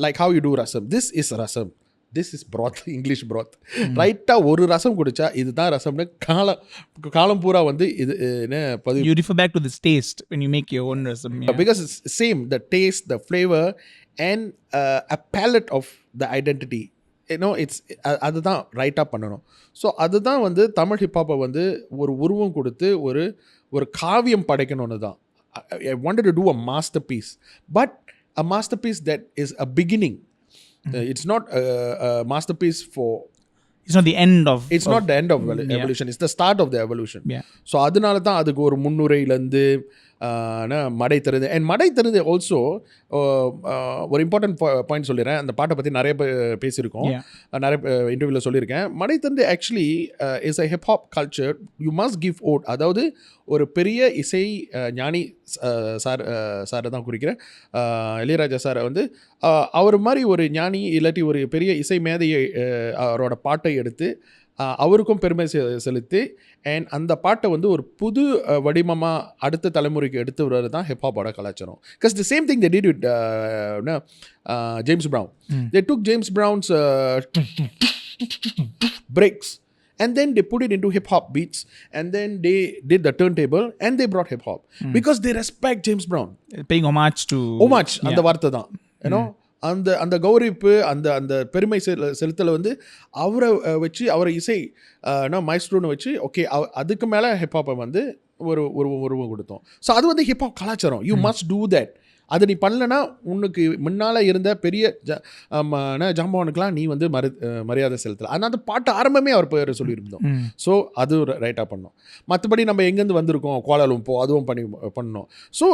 like how you do rasam, this is rasam, this is broth, English broth. ரைட்டாக ஒரு ரசம் குடித்தா இதுதான் ரசம்னு காலம் பூரா வந்து இது என்ன பதிவு. You refer back to this taste when you make your own rasam. Yeah. Because it's same, the taste, the flavor and a palette of the identity. You know, it's அதுதான் ரைட்டாக பண்ணணும். ஸோ அதுதான் வந்து தமிழ் ஹிப்ஹாப்பை வந்து ஒரு உருவம் கொடுத்து ஒரு காவியம் படைக்கணும்னு தான். I wanted to do a masterpiece, but a masterpiece that is a beginning. It's not a masterpiece for... It's not the end of... It's not the end of evolution. It's the start of the evolution. Yeah. So அதனால தான் அதுக்கு ஒரு முன்னுரையிலேருந்து மடை தருது. And மடை தருது also ஒரு important point சொல்லிடுறேன். அந்த பாட்டை பற்றி நிறைய பேசியிருக்கோம், நிறைய இன்டர்வியூவில் சொல்லியிருக்கேன். மடை தருது actually is a hip hop culture you must give out. அதாவது ஒரு பெரிய இசை ஞானி சாரை தான் குறிக்கிறேன், இளையராஜா சாரை வந்து அவர் மாதிரி ஒரு ஞானி இல்லாட்டி ஒரு பெரிய இசை மேதையை அவரோட பாட்டை எடுத்து அவருக்கும் பெருமை செலுத்தி அண்ட் அந்த பாட்டை வந்து ஒரு புது வடிவமாக அடுத்த தலைமுறைக்கு எடுத்து வர்றது தான் ஹிப்ஹாப்போட கலாச்சாரம். Because the same thing they did with James Brown. They took James Brown's breaks and then they put it into hip hop beats and then they did the turntable and they brought hip hop because they respect James Brown, paying homage அந்த வார்த்தை தான். you know, அந்த கௌரவிப்பு அந்த பெருமை செலுத்தலை வந்து அவரை வச்சு அவரை இசை மைஸ்ட்ரோன்னு வச்சு ஓகே அதுக்கு மேலே ஹிப்ஹாப்பை வந்து ஒரு உருவம் கொடுத்தோம். ஸோ அது வந்து ஹிப்ஹாப் கலாச்சாரம். You must do that. அதை நீ பண்ணலன்னா உனக்கு முன்னால் இருந்த பெரிய ஜாம்பவானுக்கெலாம் நீ வந்து மரியாதை செலுத்தலை. அதனால் அந்த பாட்டு ஆரம்பமே அவர் பேர் சொல்லியிருந்தோம். ஸோ அது ரைட்டாக பண்ணோம். மற்றபடி நம்ம எங்கேருந்து வந்திருக்கோம், கோலாலும்போ அதுவும் பண்ணோம். ஸோ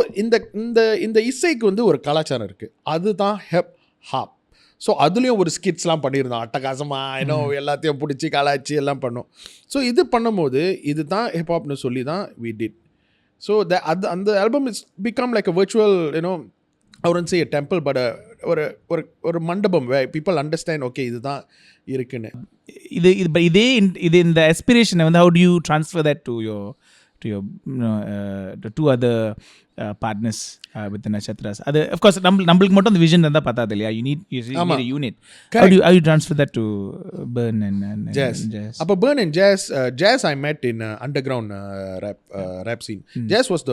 இந்த இசைக்கு வந்து ஒரு கலாச்சாரம் இருக்குது, அதுதான் ஹிப் ஹாப். ஸோ அதுலேயும் ஒரு ஸ்கிட்ஸ்லாம் பண்ணியிருந்தோம், அட்டகாசமாக ஏன்னோ எல்லாத்தையும் பிடிச்சி கலாய்ச்சி எல்லாம் பண்ணோம். ஸோ இது பண்ணும்போது இது தான் ஹிப்ஹாப்னு சொல்லி தான் we did. So the album is become like a virtual, you know, I wouldn't say a temple, but ஒரு மண்டபம் where people understand okay இதுதான் இருக்குன்னு. இது இந்த aspiration வந்து how do you transfer that to your to your to two other partners with the Nakshatras. Other, of course, நம்மளுக்கு மட்டும் அந்த vision இருந்தா பத்தாது இல்லையா? You need a unit. How do you transfer that to Burn and Jess? Jess? Appa Burn and Jess I met in underground rap scene. Jess was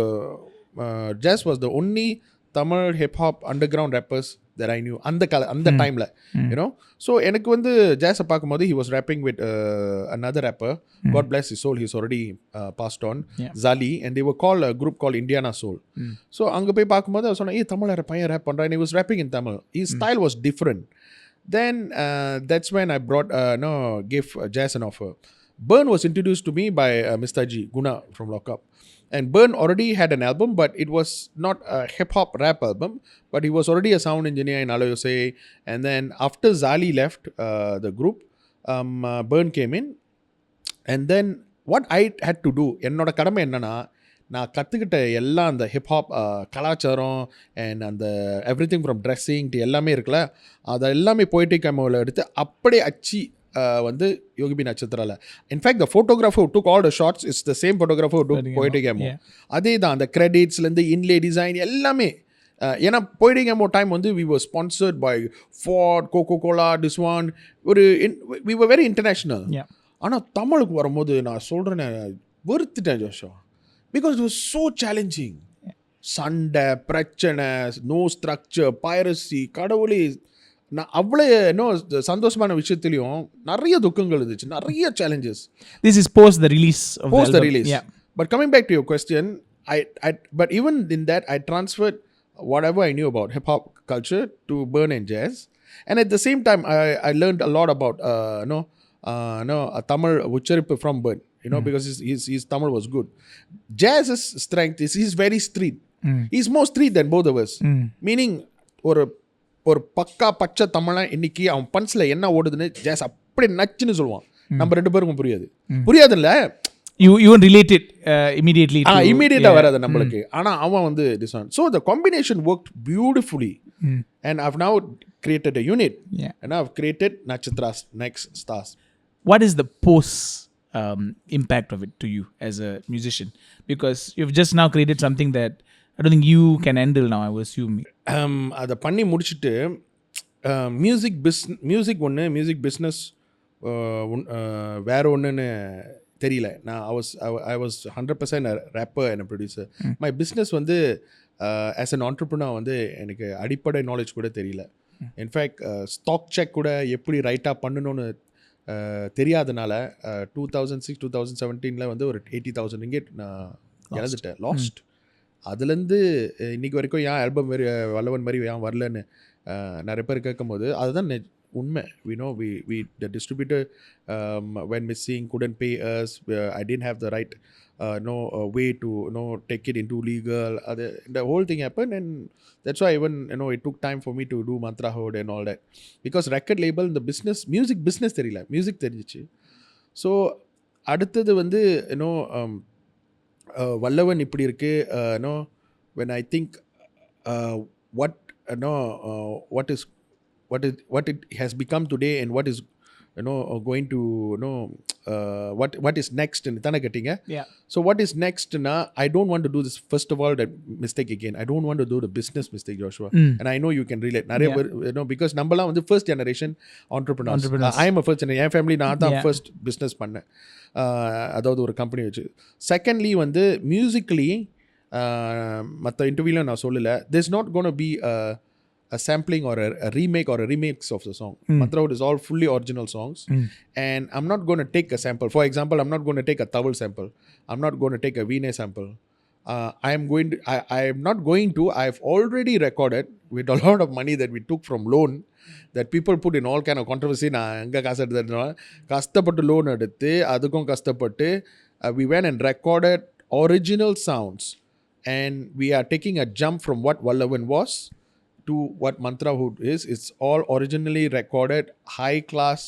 the only Tamil hip-hop underground rappers that I knew அந்த டைமில் you know. So எனக்கு வந்து ஜாஸை பார்க்கும்போது he was rapping with another rapper, God bless his soul, he's already passed on, Zali, and they were called a group called Indiana Soul. So அங்கே போய் பார்க்கும்போது அவர் சொன்னேன், தமிழ் பையன் ரேப் பண்ணுறான், and he was rapping in Tamil. His style was different. Then that's when I gave Jazz an offer. Burn was introduced to me by Mr. G, Guna from Lockup. And Burn already had an album, but it was not a hip-hop rap album, but he was already a sound engineer in analyse. And then after Zali left the group, Burn came in. And then what I had to do, என்னோட கடமை என்னன்னா, நான் கற்றுக்கிட்ட எல்லாம் அந்த hip hop கலாச்சாரம் and அந்த everything from dressing to எல்லாமே இருக்குல்ல, அதை எல்லாமே போய்ட்டிக் கேமோவில் எடுத்து அப்படியே அச்சு வந்து யோகி பி நட்சத்திரால. In fact the photographer who took all the shots is the same photographer who took போய்ட்டிக் கேமோ. அதே தான் அந்த கிரெடிட்ஸ்லேருந்து இன்லே டிசைன் எல்லாமே. ஏன்னா போய்ட்டிக் கேமோ டைம் வந்து we were sponsored by Ford, Coca-Cola, this one. We were very international. ஆனால் தமிழுக்கு வரும்போது நான் சொல்கிறேன்னு வெறுத்துட்டேன் ஜோஷா, because it was so challenging. சண்டை, பிரச்சனை, நோ ஸ்ட்ரக்சர், பைரசி, கடவுளே. நான் அவ்வளோ இன்னும் சந்தோஷமான விஷயத்துலையும் நிறைய துக்கங்கள் இருந்துச்சு, நிறைய challenges. This is post the release. Yeah. But coming back to your question, but even in that, I transferred whatever I knew about hip hop culture to Burn and Jazz, and at the same time, I learned a lot about Tamil ucharippu from Burn, because his Tamil was good. Jazz's strength is he's very street. He's more street than both of us. Meaning, ஒரு பக்கா பச்சை தமிழன் இன்னைக்கு அவன் பன்ஸில் என்ன ஓடுதுன்னு ஜாஸ் அப்படி நச்சுன்னு சொல்லுவான். நம்ம ரெண்டு பேருக்கும் புரியாதுல்ல. You relate it immediately. இமீடியட்டாக வராது நம்மளுக்கு. ஆனால் அவன் வந்து this one. So the combination worked beautifully. And I've now created a unit. And I've created Nakshatras, next stars. What is the post impact of it to you as a musician? Because you've just now created something that I don't think you can handle now, I would assume. அதை பண்ணி முடிச்சுட்டு music music business வேற ஒன்றுன்னு தெரியல. நான் I was 100% rapper and a producer. My business வந்து as an entrepreneur வந்து எனக்கு அடிப்படை நாலேஜ் கூட தெரியல. இன்ஃபேக்ட் ஸ்டாக் செக் கூட எப்படி ரைட்டாக பண்ணணும்னு தெரியாதனால 2006-2017 வந்து ஒரு 80,000 ringgit நான் இழந்துட்டேன், லாஸ்ட். அதுலேருந்து இன்றைக்கி வரைக்கும் ஏன் ஆல்பம் வல்லவன் மாதிரி ஏன் வரலன்னு நிறைய பேர் கேட்கும்போது அதுதான் உண்மை. we the distributor went missing, couldn't pay us, I didn't have the right way to take it into legal. The whole thing happened, and that's why even it took time for me to do Mantrahood and all that, because record label, the business, music business தெரியல, music தெரிஞ்சிச்சு. So அடுத்தது வந்து வல்லவன் இப்படி இருக்கு. when I think what it has become today and what is going to what is next in தான கேட்டீங்க. So what is next na, I don't want to do this, first of all, that mistake again. I don't want to do the business mistake, Joshua. And I know you can relate நிறைய because நம்மலாம் வந்து first generation entrepreneurs. I am a first generation. N family நான் தான் first business பண்ணேன், அதாவது ஒரு company வச்சு. Secondly வந்து மியூசிக்கலி மற்ற இன்டர்வியூவில் நான் சொல்லலை, there's not going to be a sampling or a remake or a remix of the song. Mantrahood is all fully original songs. And I'm not going to take a sample. For example, I'm not going to take a towel sample. I'm not going to take a Veena sample. I am not going to. I've already recorded with a lot of money that we took from loan, that people put in all kind of controversy. நான் எங்கே காசு எடுத்ததுனால கஷ்டப்பட்டு loan எடுத்து அதுக்கும் கஷ்டப்பட்டு we went and recorded original sounds, and we are taking a jump from what Vallavan was to what Mantrahood is. It's all originally recorded, high class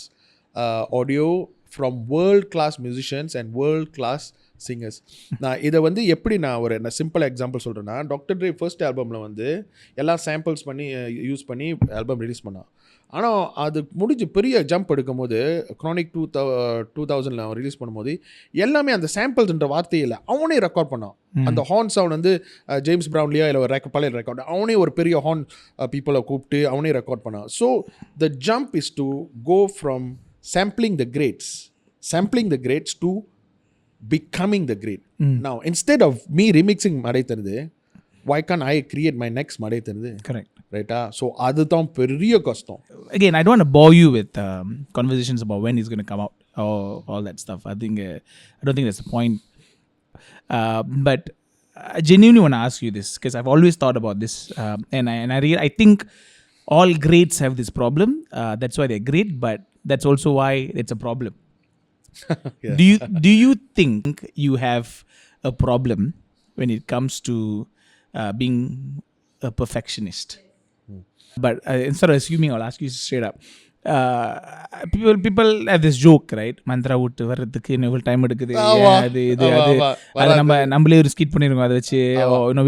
audio from world class musicians and world class singers. நான் இதை வந்து எப்படி நான் ஒரு simple example சொல்கிறேன்னா, doctor tray first ஆல்பமில் வந்து எல்லாம் samples பண்ணி யூஸ் பண்ணி ஆல்பம் ரிலீஸ் பண்ணான். ஆனால் அது முடிஞ்சு பெரிய ஜம்ப் எடுக்கும்போது க்ரானிக் 2000 அவன் ரிலீஸ் பண்ணும்போது எல்லாமே அந்த சாம்பிள்ஸ்ன்ற வார்த்தையில் அவனே ரெக்கார்ட் பண்ணான். அந்த ஹார்ன் சவுண்ட் வந்து ஜேம்ஸ் ப்ரவுன்லியா இல்லை ஒரு பழைய ரெக்கார்ட் அவனே ஒரு பெரிய ஹார்ன் பீப்புளை கூப்பிட்டு அவனே ரெக்கார்ட் பண்ணான். So the jump is to go from sampling the greats to becoming the great. Now instead of me remixing Madai Thiranthu, why can't I create my next Madai Thiranthu? Correct. Right? So aduthaan periya kastam. Again, I don't want to bore you with conversations about when he's going to come out or all that stuff. I don't think that's the point. But I genuinely want to ask you this because I've always thought about this, and I think all greats have this problem. That's why they're great, but that's also why it's a problem. Yeah. Do you think you have a problem when it comes to being a perfectionist? But instead of assuming, I'll ask you straight up. People have this joke, right? Mantrahood வரதுக்கு இன்னொரு time எடுக்குது. அது நம்மளே ஒரு skid பண்ணிருக்கோம் அதை வச்சு.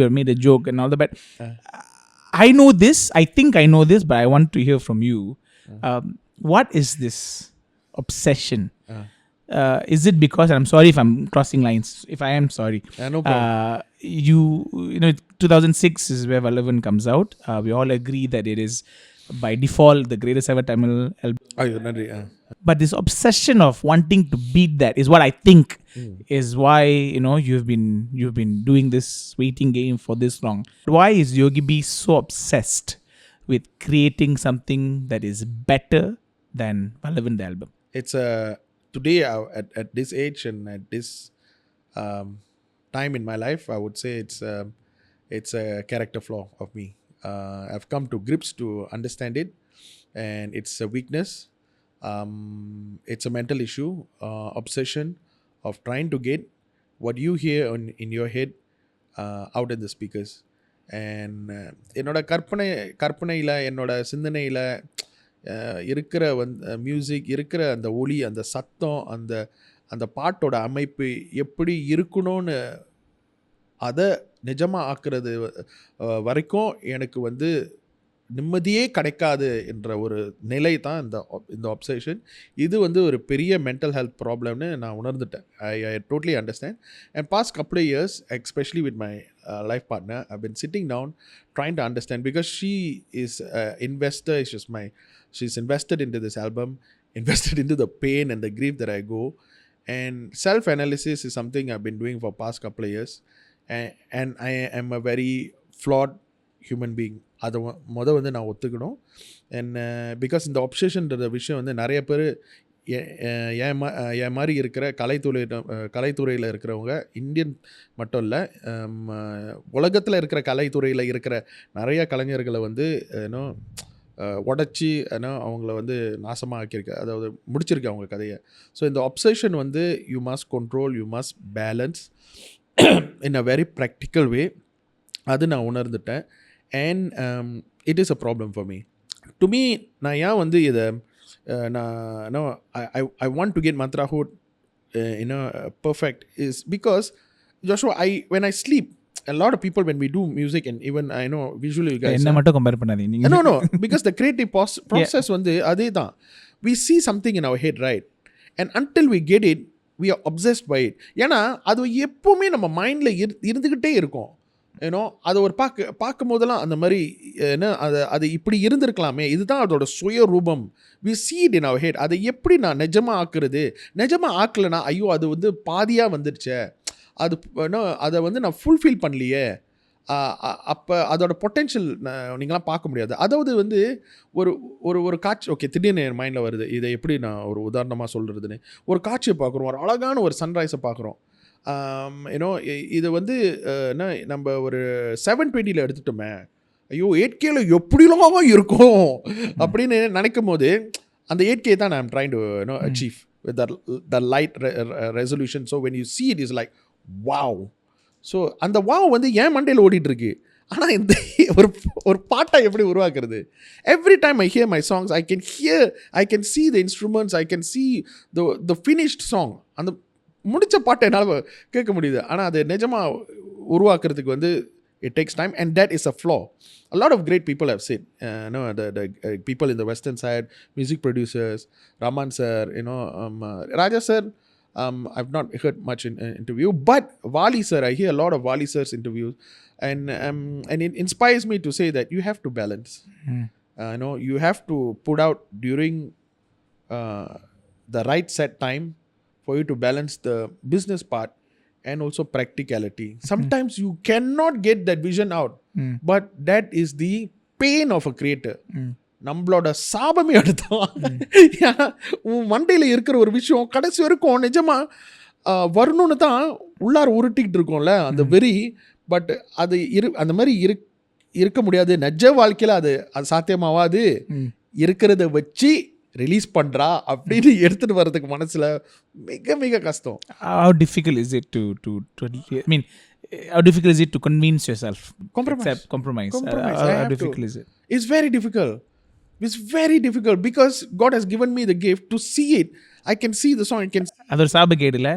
We made a joke and all that. But I know this. I think I know this, but I want to hear from you. What is this obsession? Is it because, and I'm sorry if I'm crossing lines, if I am sorry. No problem. You know 2006 is where Vallavan comes out. We all agree that it is by default the greatest ever Tamil album. Nandri. But this obsession of wanting to beat that is what I think is why you've been doing this waiting game for this long. Why is Yogi B so obsessed with creating something that is better than Vallavan The Album? It's today at this age and at this time in my life, I would say it's a character flaw of me. I've come to grips to understand it, and it's a weakness. It's a mental issue, obsession of trying to get what you hear in your head out in the speakers. And என்னோட கற்பனையில் என்னோட சிந்தனையில் இருக்கிற music இருக்கிற அந்த ஒளி அந்த சத்தம் அந்த பாட்டோட அமைப்பு எப்படி இருக்கணும்னு அதை நிஜமாக ஆக்குறது வரைக்கும் எனக்கு நிம்மதியே கிடைக்காது என்ற ஒரு நிலை தான் இந்த obsession. இது ஒரு பெரிய மென்டல் ஹெல்த் ப்ராப்ளம்னு நான் உணர்ந்துட்டேன். I totally understand. And past couple of years, especially with my life partner, I've been sitting down trying to understand, because she is an investor. She's invested into this album, invested into the pain and the grief that I go. And self-analysis is something I've been doing for past couple of years. And I am a very flawed human being. அதை நான் ஒத்துக்கணும். And because இந்த ஒப்சஷன்ற விஷயம் நிறைய பேர் என் மாதிரி இருக்கிற கலைத்துறையில் இருக்கிறவங்க, இந்தியன் மட்டும் இல்லை, உலகத்தில் இருக்கிற கலைத்துறையில் இருக்கிற நிறைய கலைஞர்களை உடச்சி அவங்கள நாசமாக ஆக்கியிருக்க, அதாவது முடிச்சிருக்க அவங்க கதையை. ஸோ இந்த obsession you must control, you must balance in a very practical way. அது நான் உணர்ந்துட்டேன். And it is a problem for me. To me, நான் ஏன் இதை I want to get Mantrahood perfect is because Joshua, when I sleep, a lot of people, when we do music, and even I know visually you guys என்ன மட்டும் compare பண்ணாதீங்க. no because the creative process அதே தான். We see something in our head, right? And until we get it, we are obsessed by it. ஏன்னா அது எப்பவுமே நம்ம மைண்டில் இருந்துக்கிட்டே இருக்கும். அதை ஒரு பார்க்கும் போதெல்லாம் அந்த மாதிரி அது இப்படி இருந்திருக்கலாமே, இதுதான் அதோட சுய ரூபம். we see it in our head. அதை எப்படி நான் நிஜமாக ஆக்குறது? நிஜமாக ஆக்கலைன்னா ஐயோ அது பாதியாக வந்துடுச்சே, அது அதை நான் ஃபுல்ஃபில் பண்ணலையே, அப்போ அதோட பொட்டென்ஷியல் நீங்களாம் பார்க்க முடியாது. அதாவது ஒரு ஒரு காட்சி, ஓகே, திடீர்னு என் மைண்டில் வருது, இதை எப்படி நான் ஒரு உதாரணமாக சொல்கிறதுன்னு. ஒரு காட்சியை பார்க்குறோம், ஒரு அழகான ஒரு சன்ரைஸை பார்க்குறோம். இது நம்ம ஒரு 720 எடுத்துட்டோமே, ஐயோ 8K எப்படிலாம் இருக்கும் அப்படின்னு நினைக்கும் போது அந்த 8K தான் நான் trying to achieve with the light resolution. So when you see it is like wow. So அந்த வாவ் ஏன் மண்டையில் ஓடிட்டுருக்கு. ஆனால் இந்த ஒரு பாட்டை எப்படி உருவாக்குறது? Every time I here my songs, I can see the instruments, I can see the finished song. அந்த முடித்த பாட்டை என்னால் கேட்க முடியுது. ஆனால் அது நிஜமாக உருவாக்குறதுக்கு It takes time, and that is a flaw. A lot of great people have said, the people in the Western side, music producers, Raman sir, Raja sir. I've not heard much in interview, but Wali sir, I hear a lot of Wali sir's interviews, and it inspires me to say that you have to balance. You have to put out during the right set time for you to balance the business part and also practicality. Sometimes you cannot get that vision out, but that is the pain of a creator. நம்மளோட சாபமே எடுத்தான். ஏன்னா உன் மண்டையில் இருக்கிற ஒரு விஷயம் கடைசி வரைக்கும் நிஜமா வரணும்னு தான் உள்ளார உருட்டிக்கிட்டு இருக்கோம்ல அந்த வெறி. பட் அது அந்த மாதிரி இருக்க முடியாது. நிஜ வாழ்க்கையில் அது சாத்தியமாவாது. இருக்கிறத வச்சு ரிலீஸ் பண்றா அப்படின்னு எடுத்துட்டு வர்றதுக்கு மனசுல மிக மிக கஷ்டம். How difficult is it to I mean, how difficult is it to convince yourself? Compromise. How difficult is it? It's very difficult. It's very difficult because God has given me the gift to see it. I can see the song. I can. அது ஒரு சாபக்கேடு இல்ல?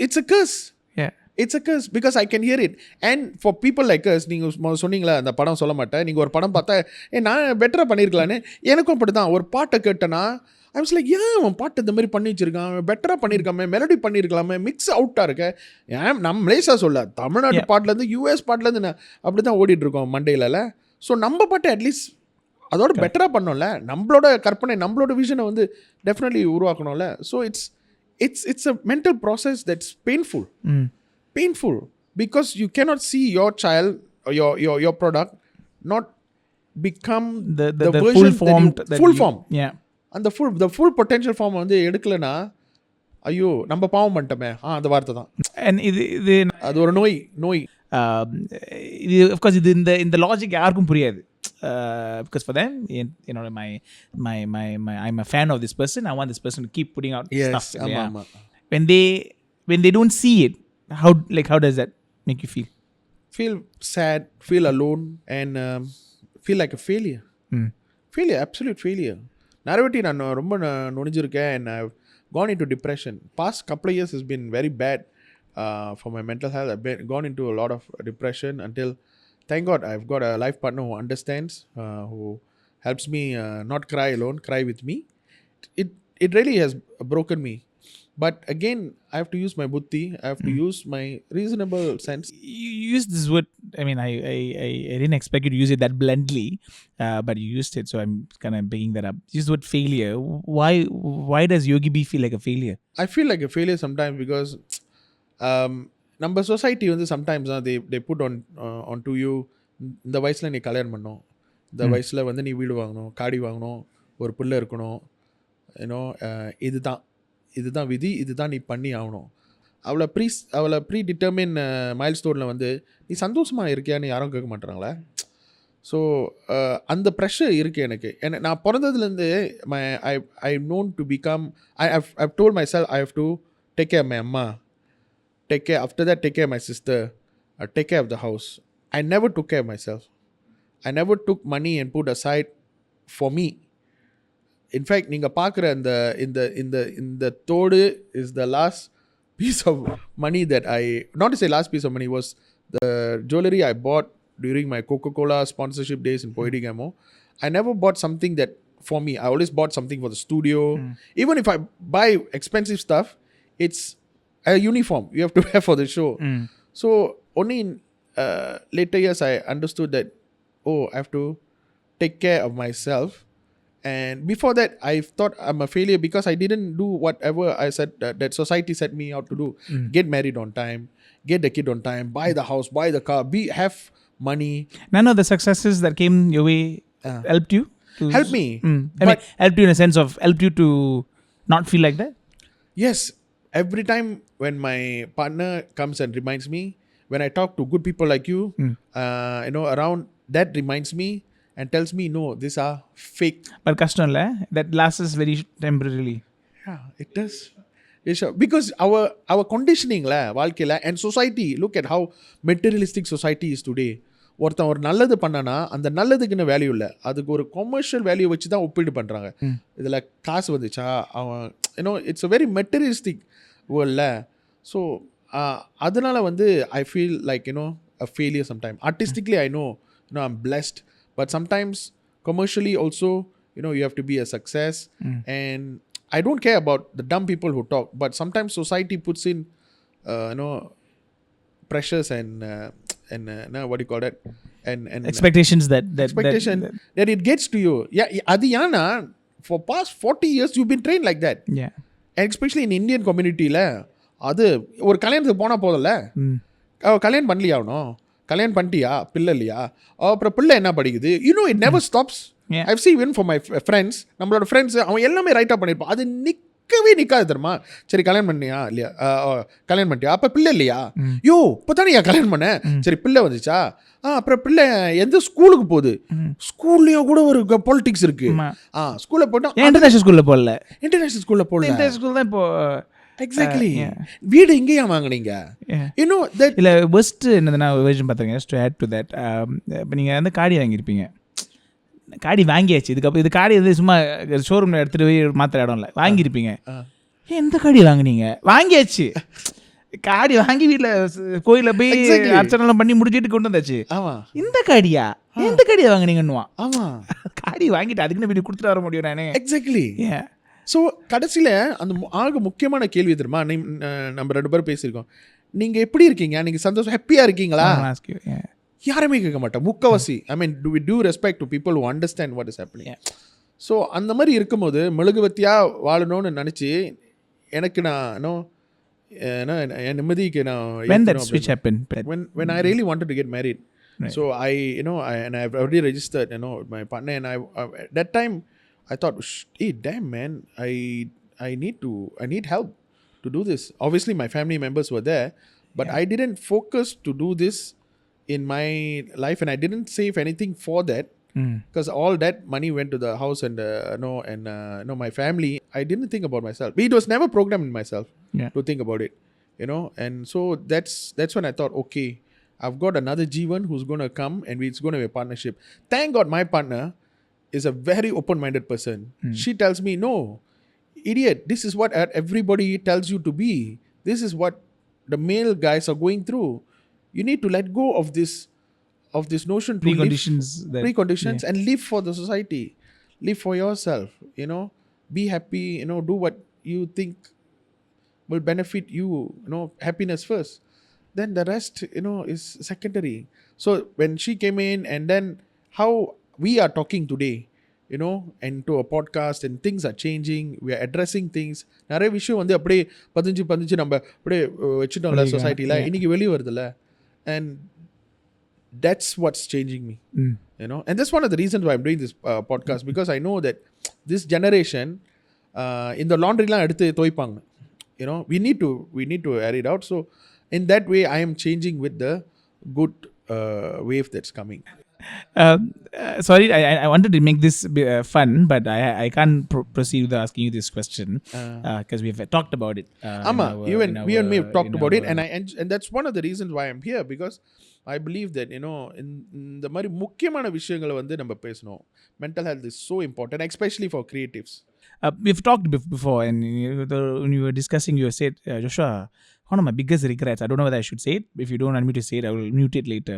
It's a curse. Yeah. It's a curse because I can hear it. And for people like us, நீங்க சொன்னீங்களா அந்த படம் சொல்ல மாட்டேன், நீங்க ஒரு படம் பார்த்தா நான் பெட்டரா பண்ணியிருக்கலான்னு எனக்கும் அப்படிதான். ஒரு பாட்டை கேட்டேன்னா I was like, அவன் பாட்டு இந்த மாதிரி பண்ணி வச்சிருக்கான், பெட்டரா பண்ணியிருக்காமே, மெலடி பண்ணியிருக்கலாமே, மிக்ஸ் அவுட்டாக இருக்க. நம்ம மலேசியா சொல்ல, தமிழ்நாட்டு பாட்டுலேருந்து US பாட்டுலேருந்து அப்படி தான் ஓடிட்டு இருக்கோம் மண்டேல. ஸோ நம்ம பாட்டு அட்லீஸ்ட் அதோட பெட்டராக பண்ணோம்ல. நம்மளோட கற்பனை, நம்மளோட விஷனை வந்து டெஃபினெட்லி உருவாக்கணும்ல. So it's a mental process that's painful because you cannot see your child or your product not become the version full form. Yeah. And the full potential form வந்து எடுக்கலனா ஐயோ நம்ம பாவம் பண்ணிட்டோமே. அந்த வார்த்தை தான். And இது அது ஒரு நோய். இது of course இது இந்த லாஜிக் யாருக்கும் புரியாது. Because for them, I'm a fan of this person. I want this person to keep putting out stuff. Amma. When they don't see it, how does that make you feel? Feel sad, feel alone, and feel like a failure. Failure, absolute failure. Narrativity நான் ரொம்ப நுழைஞ்சிருக்கேன், and I've gone into depression. Past couple of years has been very bad for my mental health. I've gone into a lot of depression until, thank God, I've got a life partner who understands, who helps me not cry alone, cry with me. It really has broken me. But again, I have to use my buddhi. I have to use my reasonable sense. You use this word. I mean, I didn't expect you to use it that bluntly, but you used it, so I'm kind of bringing that up. Use the word failure. Why does Yogi B feel like a failure? I feel like a failure sometimes because நம்ம society வந்து sometimes they put onto you, இந்த வயசில் நீ கல்யாணம் பண்ணணும், இந்த வயசில் வந்து நீ வீடு வாங்கணும், காடி வாங்கணும், ஒரு பிள்ளை இருக்கணும், இதுதான் விதி, இதுதான் நீ பண்ணி ஆகணும். அவளை ப்ரீ டிட்டர்மின் மைல் ஸ்டோனில் வந்து நீ சந்தோஷமாக இருக்கியான்னு யாரும் கேட்க மாட்டாங்களே. ஸோ அந்த ப்ரெஷர் இருக்குது எனக்கு. நான் பிறந்ததுலேருந்து I known to become, I've told myself I have to take care of my Amma, after that take care of my sister, take care of the house. I never took care of myself. I never took money and put aside for me. In fact, நீங்கள் பார்க்குற இந்த தோடு is the last piece of money that not to say last piece of money, was the jewelry I bought during my Coca-Cola sponsorship days in Polladhavan. I never bought something that for me. I always bought something for the studio. Even if I buy expensive stuff, it's a uniform you have to wear for the show. So only in later years I understood that, I have to take care of myself. And before that, I thought I'm a failure because I didn't do whatever I said that society set me out to do. Get married on time, get the kid on time, buy the house, buy the car, have money. None of the successes that came your way helped you? Helped me. Helped you in a sense of, helped you to not feel like that? Yes. Every time when my partner comes and reminds me, when I talk to good people like you, around, that reminds me and tells me, no, these are fake. But custom la, that lasts very temporarily. Yeah, it does. Sure. Because our conditioning la வாழ்க்கையில, and society, look at how materialistic society is today. ஒருத்தன் ஒரு நல்லது பண்ணனா அந்த நல்லதுக்குன்னு value இல்லை, அதுக்கு ஒரு commercial value வச்சு தான் ஒப்பீடு பண்ணுறாங்க. இதில் காசு வந்துச்சா அவன் இட்ஸ் அ வெரி மெட்டீரியலிஸ்டிக் வேர்ல்டில். ஸோ அதனால் வந்து I feel like a failure sometimes. Artistically, I know, I'm blessed, but sometimes commercially also, you have to be a success. And I don't care about the dumb people who talk, but sometimes society puts in, pressures and what do you call that? And expectations that expectation that it gets to you. Yeah, adi yana for past 40 years you've been trained like that. yeah. And especially in Indian community la, அது ஒரு கல்யாணத்துக்கு போனா போதல்ல, கல்யாணம் பண்ணலையா அவனும், கல்யாணம் பண்ணிட்டியா, பிள்ளை இல்லையா, அப்புறம் பிள்ளை என்ன படிக்குது, it never stops. I've seen even for my friends, நம்மளோட ஃப்ரெண்ட்ஸ் அவன் எல்லாமே ரைட்டாக பண்ணியிருப்பான், அது நிற்கவே நிற்காது தெரியுமா. சரி கல்யாணம் பண்ணியா இல்லையா, கல்யாணம் பண்ணிட்டியா, அப்போ பிள்ளை இல்லையா, யோ இப்போ தானே கல்யாணம் பண்ண, சரி பிள்ளை வந்துச்சா, அப்புறம் பிள்ளை எந்த ஸ்கூலுக்கு போகுது, ஸ்கூல்லையும் கூட ஒரு பாலிடிக்ஸ் இருக்கு, ஸ்கூல்ல போட்டோம், இன்டர்நேஷனல் ஸ்கூல்ல போடல, இன்டர்நேஷனல் ஸ்கூல்ல போடல, இன்டர்நேஷனல் ஸ்கூல் தான் இப்போ எக்ஸாக்ட்லி. வீடு எங்கேயா வாங்குனீங்க, that இல்லை பெஸ்ட் என்னதுன்னா வெர்ஷன் பார்த்துருங்க. Just to add to that, இப்போ நீங்கள் வந்து காடி வாங்கியிருப்பீங்க, காடி வாங்கியாச்சு, இதுக்கப்புறம் இது காடி வந்து சும்மா ஷோரூமில் எடுத்துகிட்டு போய் மாத்திர இடம் இல்லை, வாங்கியிருப்பீங்க, எந்த காடி வாங்கினீங்க, வாங்கியாச்சு, காடி வாங்கி வீட்டில் கோயிலில் போய் அர்ச்சனை பண்ணி முடிச்சுட்டு கொண்டு வந்தாச்சு, இந்த காடியா, எந்த காடியை வாங்கினீங்கன்னுவான். ஆமாம், காடி வாங்கிட்டு அதுக்குன்னு வீடு கொடுத்துட்டு வர முடியும் நானே. எக்ஸாக்ட்லி. ஸோ கடைசியில் அந்த ஆக முக்கியமான கேள்வி தெரியுமா, நம்ம 2 பேரும் பேசியிருக்கோம், நீங்கள் எப்படி இருக்கீங்க, நீங்கள் சந்தோஷம் ஹாப்பியாக இருக்கீங்களா, யாருமே கேட்க மாட்டோம் முக்கவாசி. ஐ மீன் we do respect to people who understand what is happening. So அந்த மாதிரி இருக்கும்போது மெழுகுவத்தியாக வாழணும்னு நினச்சி எனக்கு நான் என் நிம்மதிக்கு when that switch happened, when I really wanted to get married. Right. So and I've already registered, my partner, and at that time I thought, hey damn man, I need help to do this. Obviously my family members were there, but I didn't focus to do this in my life, and I didn't save anything for that, because all that money went to the house and my family. I didn't think about myself. It was never programmed in myself to think about it, and so that's when I thought, okay, I've got another Jeevan who's going to come, and it's going to be a partnership. Thank God my partner is a very open-minded person. She tells me, no, idiot, this is what everybody tells you to be. This is what the male guys are going through. You need to let go of this notion to preconditions and live for the society, live for yourself, be happy, do what you think will benefit you, happiness first, then the rest is secondary. So when she came in, and then how we are talking today, into a podcast, and things are changing, we are addressing things. நிறைய விஷயம் வந்து அப்படியே பதிஞ்சு நம்ம அப்படியே வச்சுட்டோம்ல சொசைட்டில, இன்னைக்கு வெளியே வருதுல்ல, and that's what's changing me. And that's one of the reasons why I'm doing this podcast, because I know that this generation in the laundry லாம் எடுத்து துவைப்பாங்க, we need to air it out. So in that way I am changing with the good wave that's coming. Sorry, I wanted to make this fun, but I can't proceed with asking you this question, because we've talked about it. Amma, we and me have talked about it, and that's one of the reasons why I'm here, because I believe that இந்த மாதிரி முக்கியமான விஷயங்களை வந்து நம்ம பேசணும். Mental health is so important, especially for creatives. We've talked before, and when you were discussing, you said, Joshua, one of my biggest regrets, I don't know whether I should say it. If you don't want me to say it, I will mute it later.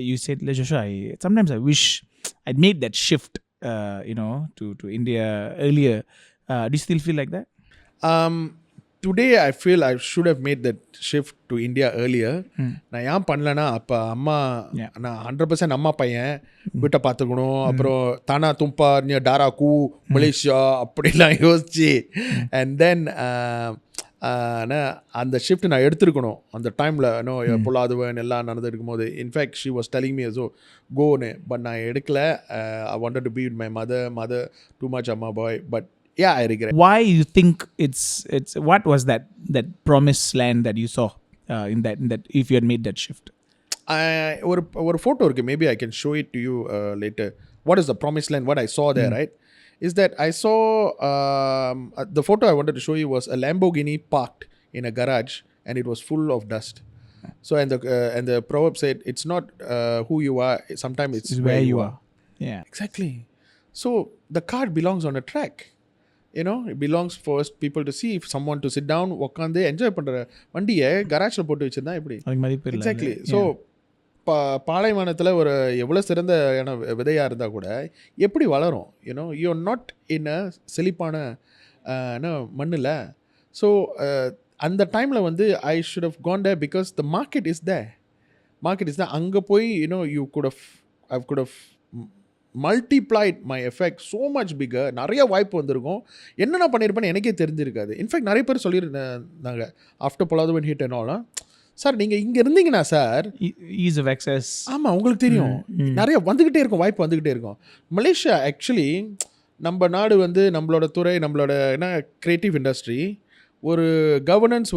You said, Joshua, sometimes I wish I'd made that shift, to India earlier. Do you still feel like that? Today I feel I should have made that shift to India earlier. நான் ஏன் பண்ணலன்னா, அப்போ அம்மா, நான் 100% அம்மா பையன், வீட்டை பார்த்துக்கணும், அப்புறம் தானா தும்பா டாராக்கு மலேசியா அப்படிலாம் யோசிச்சு, and then அந்த ஷிஃப்ட் நான் எடுத்துருக்கணும் அந்த டைமில். பொல்லாதவன் எல்லாம் நடந்துருக்கும் போது, in fact she was telling me so கோன்னு, பட் நான் எடுக்கல. I wanted to be with my mother too much அம்மா boy, but yeah, I regret. Why you think it's what was that promised land that you saw in that if you had made that shift? ஒரு photo இருக்கு, maybe I can show it to you later. What is the promised land, what I saw there, right, is that I saw the photo I wanted to show you was a Lamborghini parked in a garage, and it was full of dust. So and the proverb said, it's not who you are, sometimes it's where you are. Yeah, exactly. So the car belongs on a track. it belongs for people to see, if someone to sit down உட்காந்து enjoy பண்ணுற வண்டியை கராஜில் போட்டு வச்சுருந்தா எப்படி? அதுக்கு மதிப்பு இல்லை. Exactly. So பாலைவனத்தில் ஒரு எவ்வளோ சிறந்த விதையாக இருந்தால் கூட எப்படி வளரும்? You are not in a செழிப்பான மண்ணில். ஸோ அந்த டைமில் வந்து I should have gone there because the market is there. அங்கே போய் you could have multiplied my effect so much bigger. நிறைய வாய்ப்பு வந்திருக்கும். என்னென்ன பண்ணியிருப்பேன்னு எனக்கே தெரிஞ்சிருக்காது. இன்ஃபேக்ட் நிறைய பேர் சொல்லியிருந்தாங்க ஆஃப்டர் பொல்லாதவன் ஹிட் என்னாலும், சார் நீங்கள் இங்கே இருந்தீங்கன்னா சார் ஈஸ் ஆஃப் ஆக்சஸ். ஆமாம், உங்களுக்கு தெரியும் நிறைய வந்துக்கிட்டே இருக்கும், வாய்ப்பு வந்துக்கிட்டே இருக்கும். மலேசியா ஆக்சுவலி நம்ம நாடு வந்து நம்மளோட துறை, நம்மளோட க்ரியேட்டிவ் இண்டஸ்ட்ரி, ஒரு கவர்னன்ஸ்,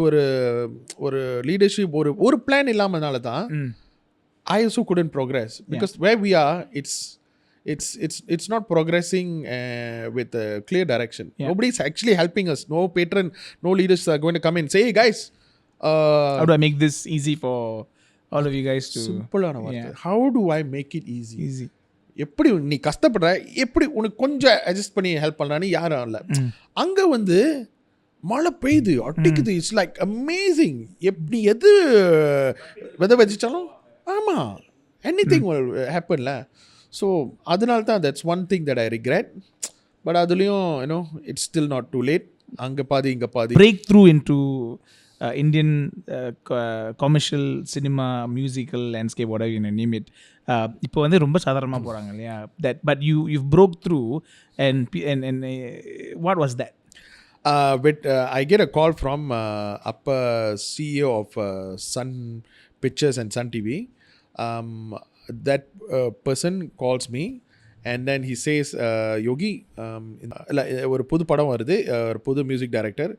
ஒரு லீடர்ஷிப், ஒரு பிளான் இல்லாமனால தான் I also couldn't progress because where we are, it's not progressing with a clear direction. Nobody is actually helping us. No patron, no leaders are going to come in and say, hey guys, how do I make this easy for all of you guys to... Simple ஆன வார்த்தை. How do I make it easy? எப்படி நீ கஷ்டப்படுற, எப்படி உனக்கு கொஞ்சம் adjust பண்ணி help பண்ணலான்னு யாரும் இல்லை. அங்கே வந்து மழை பெய்யுது, அட்டிக்குது, இட்ஸ் லைக் அமேசிங். எப்படி எது விதை வச்சிச்சாலும் ஆமாம், எனிதிங் will happen. ஸோ அதனால தான் that's one thing that I regret. But அதுலேயும் it's still not too late. அங்கே பாதி இங்கே பாதி. Break through into Indian commercial cinema, musical landscape, whatever you name it. இப்போ வந்து ரொம்ப சாதாரணமாக போகிறாங்க இல்லையா? That but you've broke through and what was that? I get a call from Appa, CEO of Sun Pictures and Sun TV. That person calls me and then he says, Yogi, ஒரு புது படம் வருது, ஒரு புது music director,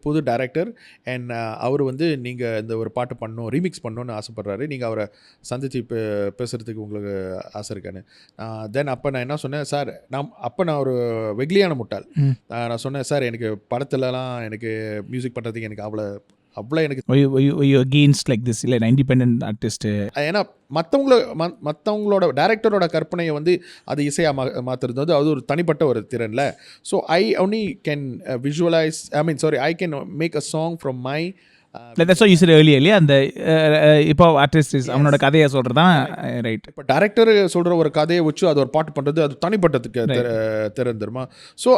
புது director, and அவர் வந்து நீங்கள் இந்த ஒரு பாட்டு பண்ணணும், ரீமிக்ஸ் பண்ணணும்னு ஆசைப்பட்றாரு. நீங்கள் அவரை சந்தித்து பேசுகிறதுக்கு உங்களுக்கு ஆசை இருக்கான்னு. தென் அப்போ நான் என்ன சொன்னேன், சார் நான் ஒரு வெகுளியான முட்டாள். நான் சொன்னேன், சார் எனக்கு படத்துலலாம் எனக்கு மியூசிக் பண்ணுறதுக்கு எனக்கு அவ்வளோ எனக்கு against like this இல்லை இண்டிபெண்டன்ட் ஆர்டிஸ்ட். ஏன்னா மற்றவங்களோட டைரக்டரோட கற்பனையை வந்து அது இசையாக மாற்றுறது அது ஒரு தனிப்பட்ட ஒரு திறன்ல. So I only can visualize, I can make a song from my that's what you said earlier இல்லையா? அந்த இப்போ ஆர்டிஸ்ட் அவனோட கதையை சொல்கிறது தான் ரைட். இப்போ டைரக்டர் சொல்கிற ஒரு கதையை வச்சு அது ஒரு பாட்டு பண்ணுறது அது தனிப்பட்டதுக்கு திறன் தெரியுமா? ஸோ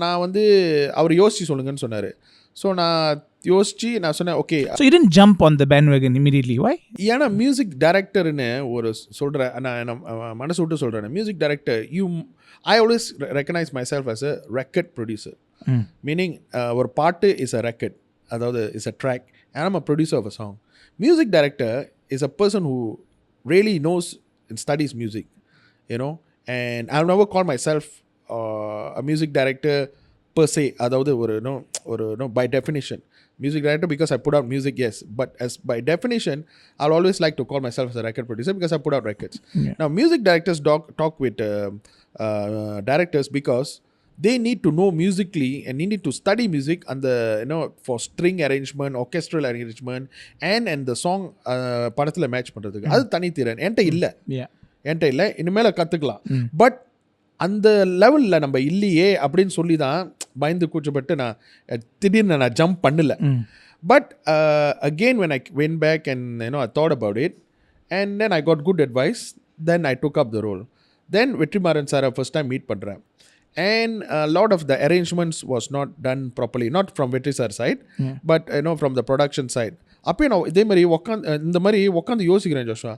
நான் வந்து அவர் யோசிச்சு சொல்லுங்கன்னு சொன்னார். ஸோ நான் யோசிச்சு நான் சொன்னேன், okay. So you didn't jump on the bandwagon immediately. Why? ஏன்னா மியூசிக் டைரக்டர்னு ஒரு சொல்கிறேன், நான் மனசு விட்டு சொல்கிறேன். Music director I always recognise myself as a record producer. Meaning ஒரு பாட்டு இஸ் அ ரெக்கார்ட், அதாவது is a track, and I'm a producer of a song. Music director is a person who really knows and studies music, and I'll never call myself a music director per se. அதாவது ஒரு by definition music director because I put out music, yes, but as by definition I'll always like to call myself as a record producer because I put out records. Now music directors talk with directors because they need to know musically and they need to study music and for string arrangement, orchestral arrangement and the song படத்துல match பண்றதுக்கு. அது தனி திறன் என்கிட்ட இல்லை. இனிமேல் கற்றுக்கலாம். But அந்த லெவலில் நம்ம இல்லையே அப்படின்னு சொல்லி தான் பயந்து கூச்சப்பட்டு நான் திடீர்னு நான் ஜம்ப் பண்ணல. But again when I went back and I thought about it and then I got good advice, then I took up the role. Then Vetrimaaran sir first time meet பண்ணுறேன் and a lot of the arrangements was not done properly, not from Vetri sir side but from the production side. அப்போ நான் இதே மாதிரி உட்காந்து யோசிக்கிறேன், Joshua,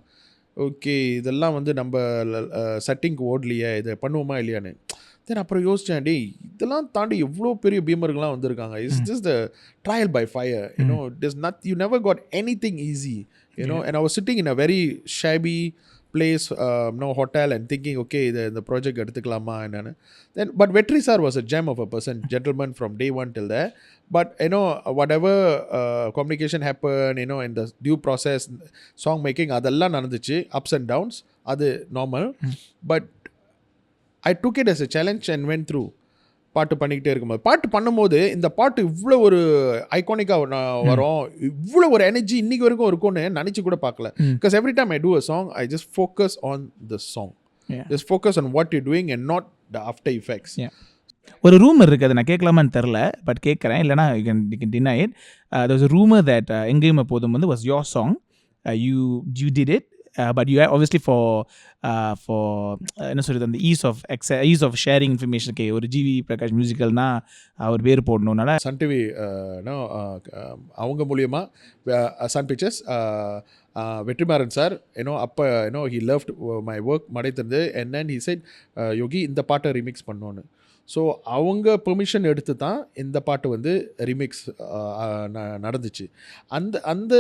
okay இதெல்லாம் வந்து நம்ம செட்டிங்க்கு ஓடலையே, இதை பண்ணுவோமா இல்லையான்னு. தென் அப்புறம் யோசித்தேன், டே இதெல்லாம் தாண்டி எவ்வளோ பெரிய பீமர்கள்லாம் வந்திருக்காங்க. It's just the trial by fire, you never got anything easy, and I was sitting in a very shabby place, no hotel, and thinking, okay, the project எடுத்துக்கலாமா என்னன்னு. Then but Vetri sir was a gem of a person, gentleman from day one till there. But whatever communication happened, in the due process, song making, அதெல்லாம் நடந்துச்சு, ups and downs, அது normal. But I took it as a challenge and went through. பாட்டு பண்ணிக்கிட்டே இருக்கும்போது, பாட்டு பண்ணும்போது இந்த பாட்டு இவ்வளோ ஒரு ஐகானிக்காக வரும், இவ்வளோ ஒரு எனர்ஜி இன்னைக்கு வரைக்கும் இருக்கும்னு நினச்சி கூட பார்க்கல. Because every time I do a song I just focus on the song, just focus on what you doing and not the after effects. Yeah. ஒரு ரூமர் இருக்குது, அதை நான் கேட்கலாமான்னு தெரில, பட் கேட்குறேன், இல்லைனா you can deny it. There was a rumor that எங்கேயும் எப்போதும் வந்து was your song. You did it, but you obviously for என்ன சொல்கிறது, அந்த ease of sharing information. Okay, ஒரு ஜிவி பிரகாஷ் மியூசிக்கல்னா அவர் பேர் போடணும்னால சன் டிவி அவங்க மூலியமா சன் பிக்சர்ஸ் வெற்றிமாறன் சார் அப்போ he loved my work மடை தந்து, and then he said யோகி இந்த பாட்டை ரிமிக்ஸ் பண்ணோன்னு. ஸோ அவங்க பெர்மிஷன் எடுத்து தான் இந்த பாட்டு வந்து ரிமிக்ஸ் நடந்துச்சு. அந்த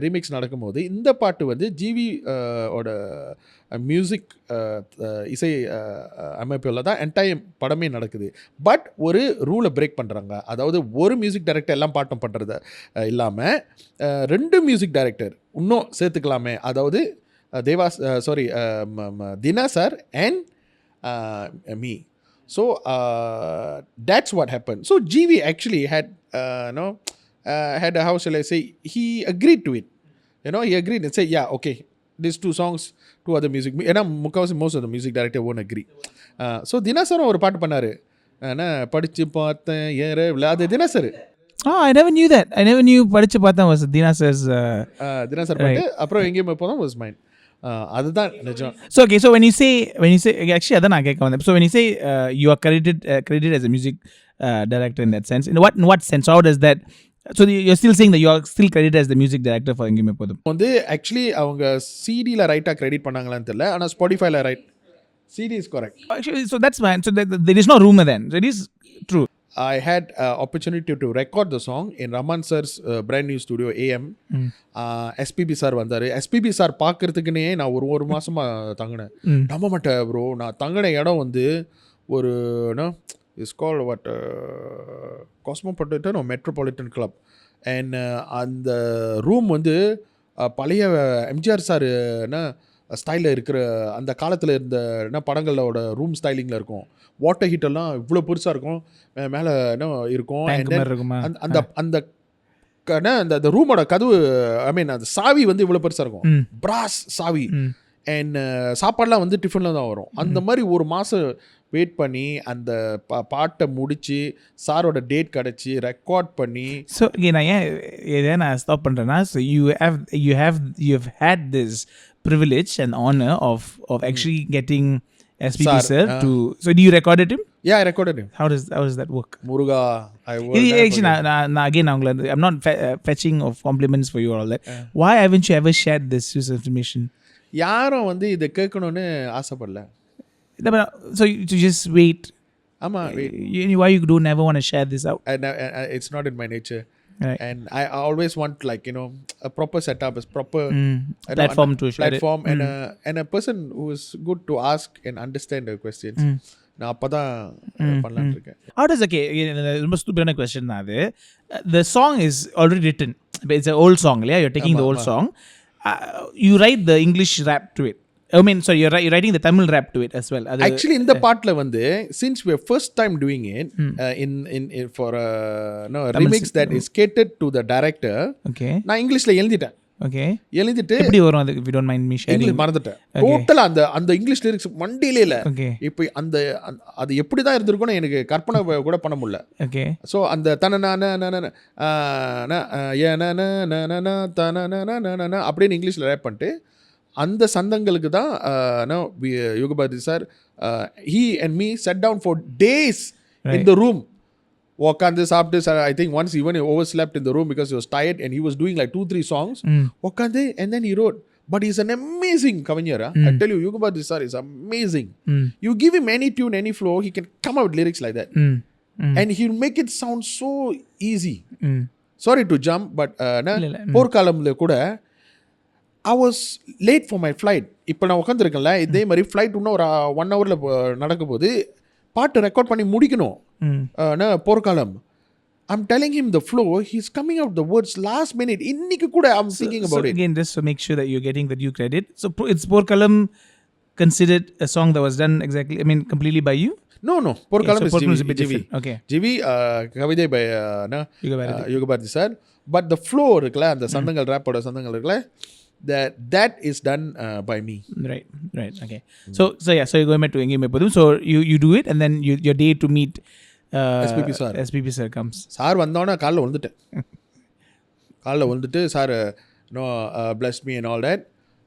ரிமிக்ஸ் நடக்கும்போது இந்த பாட்டு வந்து ஜிவி ஓட மியூசிக் இசை அமைப்பில் தான் என்டையர் படமே நடக்குது. பட் ஒரு ரூலை பிரேக் பண்ணுறாங்க. அதாவது ஒரு மியூசிக் டைரக்டர் எல்லாம் பாட்டம் பண்ணுறது இல்லாமல் 2 மியூசிக் டைரக்டர் இன்னும் சேர்த்துக்கலாமே. அதாவது Dhina sir and me. So that's what happened. So GV actually had how shall I say, he agreed to it. He agreed and said, yeah, okay, these 2 songs, 2 other music. Most of the music director won't agree. So Dinasaru ஒரு பாட்டு பண்ணாரு, படிச்சு பார்த்தேன் ஏறவில்லை, அது தினசர். I never knew that. I never knew படிச்சு பார்த்தேன் was Dinasar's தினசர் பாட்டு. அப்புறம் எங்கேயும் எப்போதும் was mine. அதுதான் நிஜம். So okay, so when you say actually அதான் நான் கேட்க வந்தேன். So when you say you are credited as a music director in that sense, in what sense, how does that, so you're still saying that you are still credited as the music director for Engeyum Eppothum? வந்து actually அவங்க சிடில ரைட்டா credit பண்ணாங்களான்னு தெரியல, ஆனா ஸ்பாட்டிஃபைல right CD is correct. Actually, so that's fine. So there is no rumor then. So it is true. I had opportunity to record the song in Raman sir's brand new studio AM. SPB sir வந்தாரு. SPB sir பார்க்கறதுக்குனே நான் ஒரு மாசமா தங்கினேன். நம்ப மாட்டேன் bro, நான் தங்கின இடம் வந்து ஒரு it's called what cosmopolitan metropolitan club. And அந்த ரூம் வந்து பழைய எம்ஜிஆர் சார் ஸ்டைலில் இருக்கிற அந்த காலத்தில் இருந்த படங்களோட ரூம் ஸ்டைலிங்கில் இருக்கும். வாட்டர் ஹீட்டெல்லாம் இவ்வளோ பெருசாக இருக்கும், மேலே இருக்கும். அந்த அந்த அந்த ரூமோட கதவு அந்த சாவி வந்து இவ்வளோ பெருசாக இருக்கும், பிராஸ் சாவி. அண்ட் சாப்பாடெலாம் வந்து டிஃபனில் தான் வரும். அந்த மாதிரி ஒரு மாதம் வெயிட் பண்ணி அந்த பாட்டை முடித்து சாரோட டேட் கிடச்சி ரெக்கார்ட் பண்ணி. ஸோ நான் ஏன் நான் ஸ்டாப் பண்ணுறேன்னா, so you have had this privilege and honor of actually getting SPB sir to. So do you recorded him? Yeah, I recorded him. How does that work? Muruga, actually again I'm not fetching of compliments for you or all that. Why haven't you ever shared this information? யாரும் வந்து இதை கேட்கணும்னு ஆசைப்படல. So you just wait. ஆமா, why you don't ever want to share this out? It's not in my nature. Right. And I always want a proper setup, a proper platform to share platform it. And a person who is good to ask and understand the questions. நான் அப்பதான் பண்ணலாம்னு இருக்கேன். How does ரொம்ப stupid question தான் அது. The song is already written. It's an old song, yeah, you're taking the old song. You write the English rap to it. I mean, sorry, you're writing the Tamil rap to it as well. Actually, in the partla வந்து, since we're first time doing it in for a remix that is catered to the director. Okay. நான் இங்கிலீஷ்ல எழுதிட்டேன். Okay. எழுதிட்டு எப்படி வரும் அது, if you don't mind me sharing? English மறந்துட்டேன். டோட்டலா அந்த இங்கிலீஷ் லிரிக்ஸ் மண்டியிலே இல்ல. இப்போ அது எப்படி தான் இருந்திருக்கும்னு எனக்கு கற்பனை கூட பண்ண முடியல. Okay. So அந்த அப்படின்னு இங்கிலீஷ்ல ரேப் பண்ணிட்டு அந்த சந்தங்களுக்கு தான் யோகபாதி sir he and me sat down for days in the room. உட்காந்து சாப்பிட்டு sir, I think once even he overslept in the room because he was tired and he was doing like 2-3 songs. உட்காந்து and then he wrote. But he's an amazing கவிஞர். I tell you, Yogebadi sir is amazing. You give him any tune, any flow, he can come out with lyrics like that. And he'll make it sound so easy. Sorry to jump, but போர்க்காலம்ல கூட I was late for my flight. இப்போ நான் உட்காந்துருக்கேன்ல, இதே மாதிரி flight இன்னும் ஒரு 1 hourல நடக்கும் போது பாட்டு ரெக்கார்ட் பண்ணி முடிக்கணும். போர்க்காலம், I'm telling him the flow, he's coming out the words last minute. இன்னைக்கு கூட I'm thinking about it. Again, just to make sure that you're getting the due credit. So it's Porkalam considered a song that was done exactly, I mean, completely by you? No, Porkalam is GV. Okay. GV, கவிதை by Yogebadi sir. But the flow இருக்குல்ல, அந்த சந்தங்கள் ரேப்போட சந்தங்கள் இருக்குல்ல, that is done by me. Right. Okay. So you're going back to Engeyum Eppothum. So you do it, and then your day to meet SPP sir comes. Sir வந்தோன்னே காலைல வந்துட்டு sir blessed me and all that,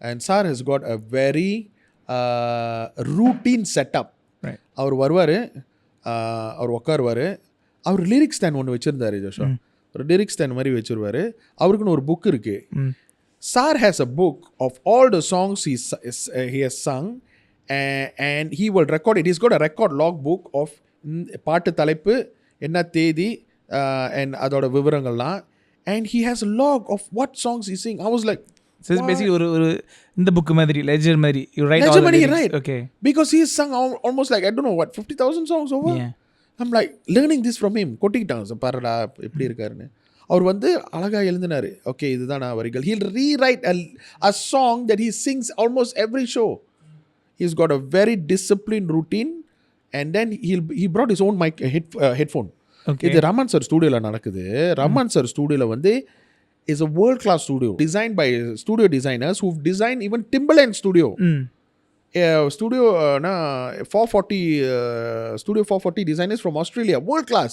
and sir has got a very routine setup. Right. அவர் வருவார், அவர் உட்காருவார், அவர் lyrics stand ஒன்று வச்சுருந்தாரு ஜோஷா. ஒரு lyrics stand மாதிரி வச்சுருவார். அவருக்குன்னு ஒரு book இருக்குது. Sir has a book of all the songs he has sung, and he will record it. He's got a record log book of பாட்டு தலைப்பு, என்ன தேதி, and அதோட விவரங்கள்லாம், and he has a log of what songs he sing. I was like, so it's basically ஒரு இந்த book மாதிரி, ledger மாதிரி. You write all the lyrics. Right. Okay. Because he has sung almost like, I don't know what, 50,000 songs over. Yeah. I'm like learning this from him. கொட்டிக்கிட்டாங்க பாருடா எப்படி இருக்காருன்னு. அவர் வந்து அழகாக எழுதினார். ஓகே இதுதான் நான் வரிகள். He'll rewrite a song that he sings almost every show. He's got a very disciplined routine, and then he brought his own mic headphone. Okay. இது ரமன் சார் ஸ்டூடியோவில் நடக்குது. ரமன் சார் ஸ்டூடியோவில் வந்து is a world class studio designed by studio designers who've designed even Timbaland studio. Studio 440 Studio 440 designers from Australia, world class.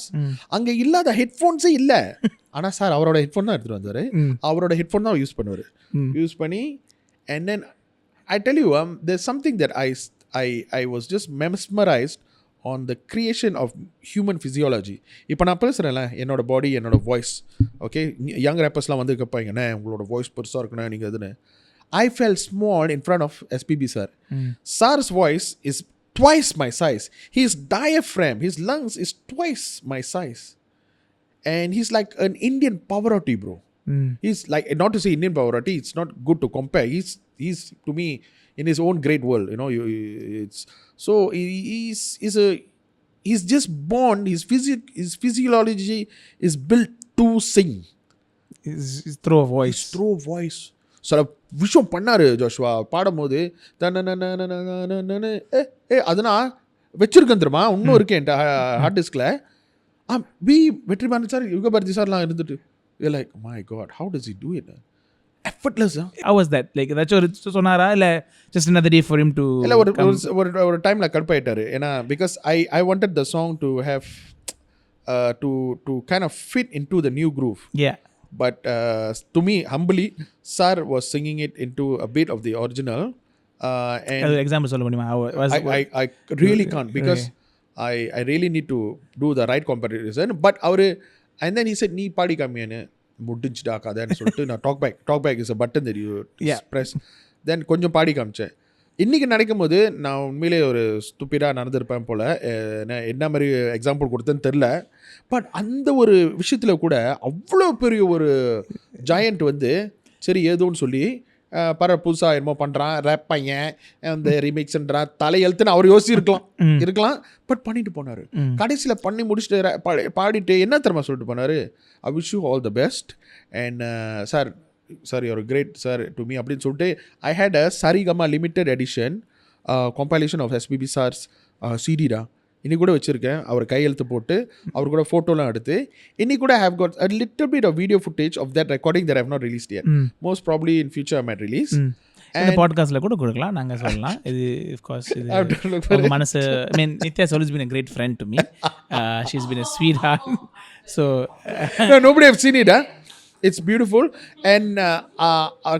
அங்கே இல்லாத ஹெட்ஃபோன்ஸே இல்லை. ஆனால் sir அவரோட headphone தான் எடுத்துகிட்டு வந்தார். அவரோட ஹெட்ஃபோன் தான் யூஸ் பண்ணுவார். யூஸ் பண்ணி, and then I tell you there's something that I was just mesmerized on the creation of human physiology. இப்போ நான் பேசுகிறேன்ல, என்னோட பாடி, என்னோட வாய்ஸ். ஓகே, யங் ரேப்பர்ஸ்லாம் வந்து கேட்பாங்கண்ணே உங்களோட வாய்ஸ் பெருசாக இருக்குண்ணே நீங்கள் எதுன்னு. I felt small in front of SPB sir. Sir's voice is twice my size. His diaphragm, his lungs is twice my size. And he's like an Indian Pavarotti, bro. He's like, not to say Indian Pavarotti, it's not good to compare. He's to me in his own great world, you know. It's so he's just born. His physiology is built to sing. His throw a voice. சில விஷயம் பண்ணார் Joshua. பாடும்போது அதனால் வச்சுருக்கேன் தெரியுமா, இன்னும் இருக்கேன் என் heart டிஸ்கில். வெற்றிமாறன் சார், யுகபாரதி சார்லாம் இருந்துட்டு, like my God, how does he do it effortless. How was that? Like ஏதாச்சும் ஒரு சொன்னாரா இல்லை just another day for him to இல்லை ஒரு டைமில் கடுப்பாயிட்டாரு. ஏன்னா because I wanted the song to have to kind of fit into the new groove. Yeah. But to me, humbly, sir was singing it into a bit of the original. And example சொல்ல முடியுமா? I really can't, because I really need to do the right comparison. But and then he said, நீ பாடி காமியானு முடிஞ்சுடா கதைன்னு சொல்லிட்டு, நான் talk back is a button that you press. Then கொஞ்சம் பாடி காமிச்சேன். இன்றைக்கி நடக்கும்போது நான் உண்மையிலே ஒரு ஸ்டூப்பிடாக நடந்திருப்பேன் போல். என்ன மாதிரி எக்ஸாம்பிள் கொடுத்தேன்னு தெரில. பட் அந்த ஒரு விஷயத்தில் கூட அவ்வளோ பெரிய ஒரு ஜாயண்ட் வந்து சரி ஏதோன்னு சொல்லி புதுசாக என்னமோ பண்ணுறான், ரேப் பையன், அந்த ரீமிக்ஸ்ன்றான், தலையெழுத்துன்னு அவர் இருக்கலாம். பட் பண்ணிட்டு போனார். கடைசியில் பண்ணி முடிச்சுட்டு பாடிட்டு என்ன தெரியுமா சொல்லிட்டு போனார், I wish you all the best and sir you're a great sir to me அப்படின்னு சொல்லிட்டு, I had a Sarigama limited edition compilation of SPB sir's CD டா. இன்னைக்கு கூட வச்சுருக்கேன். அவர் கையெழுத்து போட்டு அவர் கூட ஃபோட்டோலாம் எடுத்து. இன்னைக்கு கூட I have got a little bit of video footage of that recording that I have not released yet. Most probably in future I might release. இந்த பாட்காஸ்ட்டில் கூட கொடுக்கலாம், நாங்கள் சொல்லலாம். இது ஆஃப்கோர்ஸ் இது உங்கள் மனசு. ஐ மீன் Nithya has always been a great friend to me. She's been a sweetheart. So nobody have seen it, huh? It's beautiful. And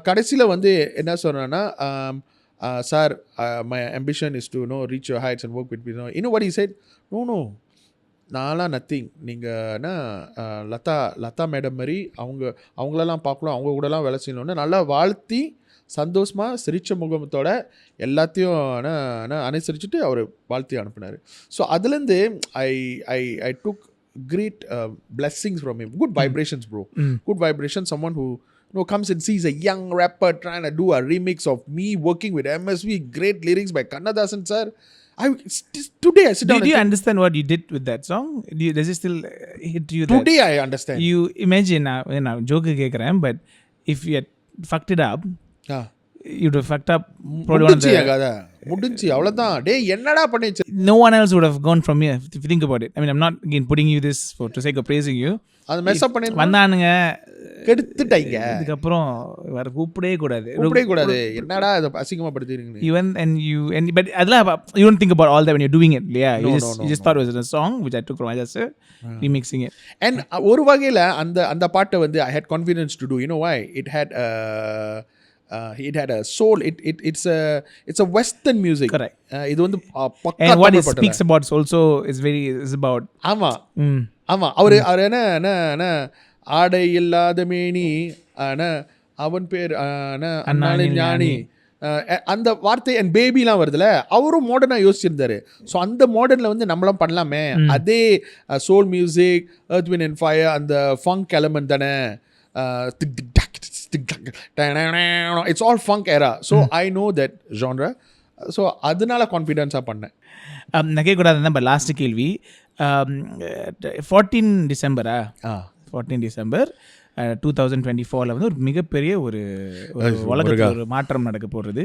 கடைசியில் வந்து என்ன சொன்னேன்னா, sir my ambition is to reach your heights and work with people. You know what he said? No நான்லாம் nothing. நீங்கள்னா Latha madam மாதிரி அவங்களெல்லாம் பார்க்கலாம், அவங்க கூடலாம் வேலை செய்யணும்னு நல்லா வாழ்த்தி சந்தோஷமாக சிரிச்ச முகத்தோட எல்லாத்தையும் அனுசரிச்சுட்டு அவர் வாழ்த்தி அனுப்பினார். ஸோ அதுலேருந்து I took great blessings from him. Good vibrations, bro. Good vibrations. Someone who comes and sees a young rapper trying to do a remix of me working with MSV, great lyrics by Kannadasan sir. Today I sit down. Do you understand what you did with that song? Does it still hit you? Today I understand. You imagine now joke கேக்குறேன், but if you had fucked it up, you'd have fucked up probably one of the முடிஞ்சு அவ்வளவுதான். டேய் என்னடா பண்ணிச்சு. No one else would have gone from here if you think about it. I mean, I'm not again putting you this to sake of praising you. அது mess அப் பண்ணி வந்தானுங்க, கெடுத்துட்டாங்க. இதுக்கப்புறம் வேற கூப்பிடவே கூடாது. கூப்பிடவே கூடாது. என்னடா இதை அசிங்கமா படுத்திருக்கீங்க. Even and you and but அதெல்லாம் you don't think about all that when you're doing it. Yeah, No, you just thought it was a song which I took from just remixing it. And ஒரு வகையில அந்த பாட்டை வந்து I had confidence to do. You know why? It had a soul. It's a western music. Correct. இது வந்து பக்கா And what Tamil it பாட்டு speaks about also is about ஆமா ஆமா அவரு என்ன ஆடை இல்லாத மேனி அவன் பேர் அண்ணாளி ஞானி அந்த வார்த்தை அண்ட் பேபிலாம் வருதுல, அவரும் மாடர்னா யோசிச்சிருந்தாரு. ஸோ அந்த மாடர்னில் வந்து நம்மளாம் பண்ணலாமே. அதே soul music, Earth Wind and Fire, அந்த ஃபங்க் எலமெண்ட் தானே. It's all funk era. So I know that genre. So அதனால கான்ஃபிடென்ஸாக பண்ணேன். நகைக்கூடாது. நம்ம லாஸ்ட் கேள்வி 14 டிசம்பரா 14 டிசம்பர் 2024 வந்து ஒரு மிகப்பெரிய ஒரு உலகத்தில் ஒரு மாற்றம் நடக்க போகிறது.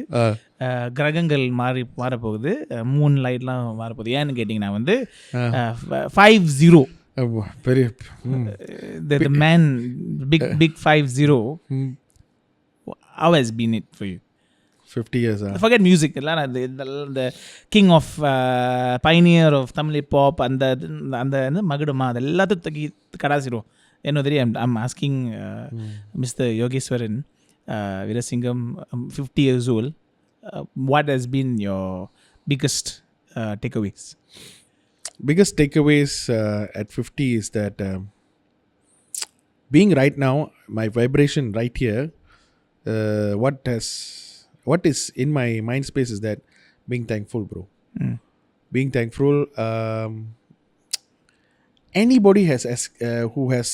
கிரகங்கள் மாறப்போகுது, மூன் லைட்லாம் மாறப்போகுது. ஏன்னு கேட்டிங்கன்னா வந்து 50 பெரிய the man big 50 how has been it for you? 50 years. Forget music. The king of pioneer of Tamil HipHop அந்த மகுடமா அது எல்லாத்தையும் கடாசிடும். என்ன தெரியும், I'm asking Mr. Yogesvaran Virasingam, 50 years old, what has been your biggest takeaways? Biggest takeaways at 50 is that being right now, my vibration right here, what is in my mind space is that being thankful, bro. Being thankful. Anybody who has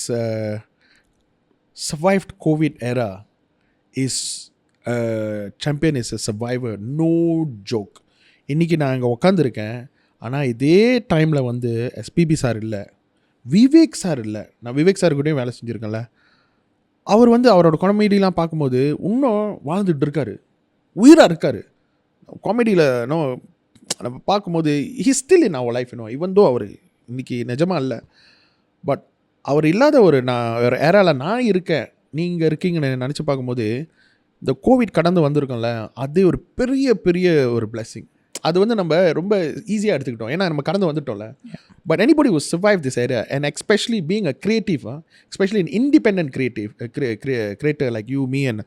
survived COVID era is champion, is a survivor. No joke. இன்னைக்கு நான் அங்கே உட்காந்துருக்கேன். ஆனால் இதே டைமில் வந்து SPB sir இல்லை, Vivek sir இல்லை. நான் விவேக் சார் கூடயும் வேலை செஞ்சுருக்கேன்ல. அவர் வந்து அவரோட காமெடிலாம் பார்க்கும்போது இன்னும் வாழ்ந்துட்டு இருக்காரு, உயிராக இருக்கார். காமெடியில் நம்ம பார்க்கும்போது he still in our life. Even though அவர் இன்றைக்கி நிஜமாக இல்லை, பட் அவர் இல்லாத ஒரு ஏராவில் நான் இருக்கேன், நீங்கள் இருக்கீங்கன்னு நினச்சி பார்க்கும்போது இந்த கோவிட் கடந்து வந்திருக்கோம்ல, அது ஒரு பெரிய பெரிய ஒரு பிளெஸிங். அது வந்து நம்ம ரொம்ப ஈஸியாக எடுத்துக்கிட்டோம், ஏன்னா நம்ம கடந்து வந்துட்டோம்ல. But anybody will survive this era, and especially being a creative, especially an independent creator like you, me and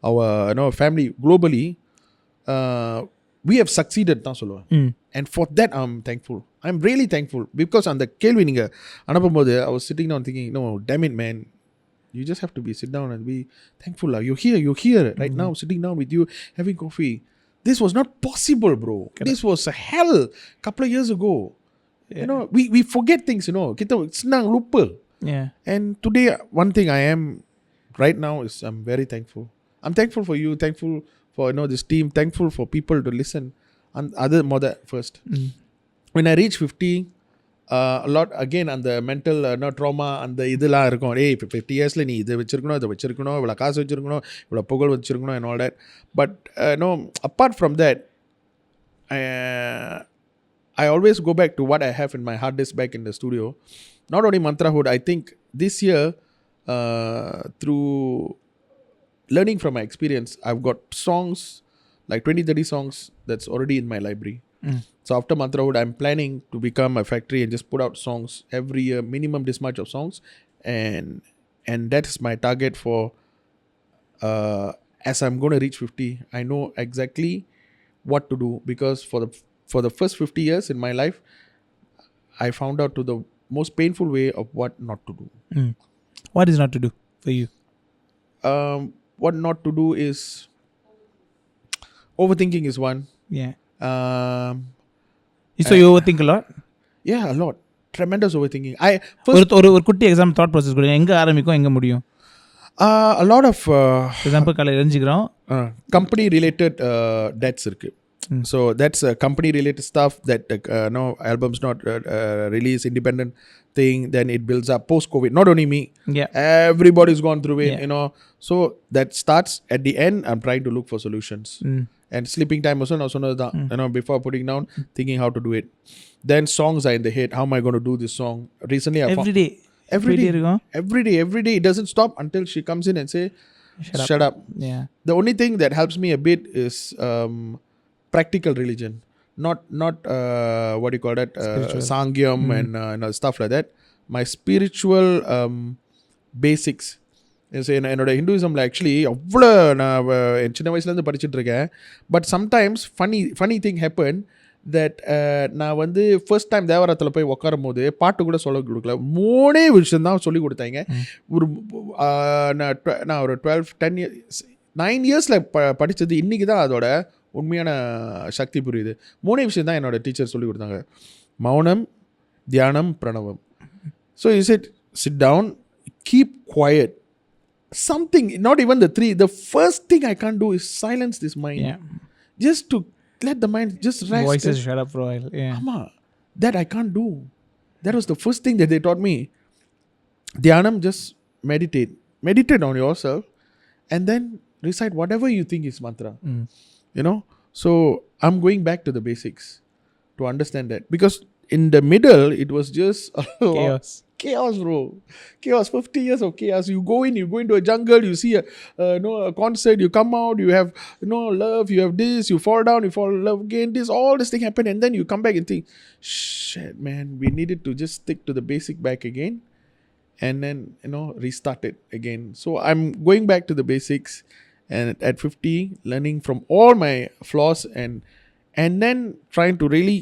our family globally, we have succeeded தான் சொல்லுவேன். And for that I'm thankful. I'm really thankful because அந்த கேள்வி நீங்கள் அனுப்பும்போது I was sitting down thinking, no, damn it man, you just have to sit down and be thankful. You're here right now, sitting down with you, having coffee. This was not possible, bro. Correct. This was a hell couple of years ago. Yeah. We forget things, kita senang lupa. Yeah. And today one thing I am right now is I'm very thankful. I'm thankful for you, thankful for this team, thankful for people to listen. And other more that first. When I reach 50, a lot again அந்த mental drama அந்த இதெல்லாம் இருக்கும். 50 இயர்ஸில் நீ இதை வச்சுருக்கணும், இதை வச்சுருக்கணும், இவ்வளோ காசு வச்சுருக்கணும், இவ்வளோ புகழ் வச்சுருக்கணும் and all that. But apart from that, I always go back to what I have in my hard disk back in the studio. Not only Mantrahood, I think this year through learning from my experience, I've got songs like 20-30 songs that's already in my library. So after Mantrahood, I'm planning to become a factory and just put out songs every year, minimum this much of songs, and that is my target for as I'm going to reach 50. I know exactly what to do, because for the first 50 years in my life, I found out to the most painful way of what not to do. What is not to do for you? What not to do is overthinking is one. Yeah. So you overthink a lot? Yeah, a lot. Tremendous overthinking. ஒரு குட்டி exam thought process கொடுங்க. எங்கே ஆரம்பிக்கும், எங்கே முடியும்? A lot of example காலையில் எழுஞ்சிக்கிறோம், company related debts இருக்கு. So that's company related stuff that albums not release, independent thing, then it builds up post COVID. Not only me, everybody's gone through it. So that starts at the end. I'm trying to look for solutions. And sleeping time also now sonadha, before putting down, thinking how to do it. Then songs are in the head. How am I going to do this song? Recently every day Every day. போயிட்டே இருக்கும். Every day. It doesn't stop until she comes in and say, shut up. Yeah. The only thing that helps me a bit is practical religion. Not what do you call that? Sangyam and stuff like that. My spiritual basics. என்னோட ஹிந்துவிசமில் actually அவ்வளோ நான் என் சின்ன வயசுலேருந்து படிச்சுட்டு இருக்கேன். But sometimes funny thing happen that நான் வந்து first time தேவராத்தில் போய் உட்காரும் போது பாட்டு கூட சொல்ல கொடுக்கல. 3 விஷயம் தான் சொல்லி கொடுத்தாங்க. ஒரு நான் ஒரு 10 years 9 yearsல படித்தது இன்றைக்கி தான் அதோட உண்மையான சக்தி புரியுது. 3 விஷயம் தான் என்னோட டீச்சர் சொல்லி கொடுத்தாங்க. மௌனம், தியானம், பிரணவம். So you said sit down, keep quiet. Something, not even the 3. The first thing I can't do is silence this mind. Yeah. Just to let the mind just rest. Voices shut up for a while. Yeah. Amma, that I can't do. That was the first thing that they taught me. Dhyanam, just meditate. Meditate on yourself and then recite whatever you think is mantra. You know? So I'm going back to the basics to understand that. Because in the middle, it was just chaos, bro. Chaos, 50 years of chaos. You go into a jungle, you see a concert, you come out, you have love, you have this, you fall down, you fall in love again, this, all this thing happen, and then you come back and think, shit, man, we needed to just stick to the basic back again, and then restart it again. So I'm going back to the basics, and at 50, learning from all my flaws, and then trying to really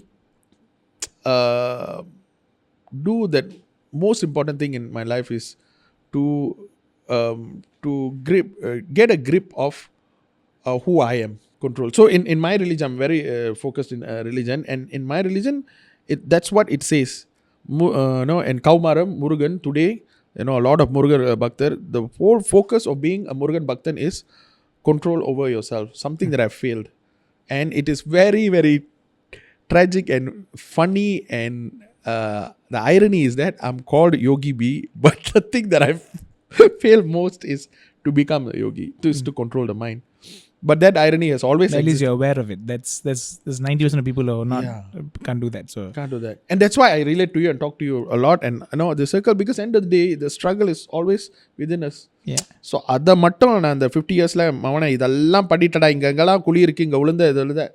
do that. Most important thing in my life is to get a grip of who I am, control. So in my religion, I'm very focused in religion, and in my religion, that's what it says. And Kaumaram Murugan today, a lot of Murugan Bhaktar, the whole focus of being a Murugan Bhaktan is control over yourself. Something that I've failed, and it is very, very tragic and funny, and the irony is that I'm called Yogi B, but the thing that I've failed most is to become a yogi, to control the mind. But that irony has always at least you're aware of it. There's 90% of people who are not can't do that. So can't do that, and that's why I relate to you and talk to you a lot. And the circle, because end of the day, the struggle is always within us. Yeah. So அதை மட்டும் நான் அந்த 50 yearsல அவனை இதெல்லாம் படிட்டடா, இங்கெல்லாம் குழி இருக்கு, இங்கே விழுந்த இது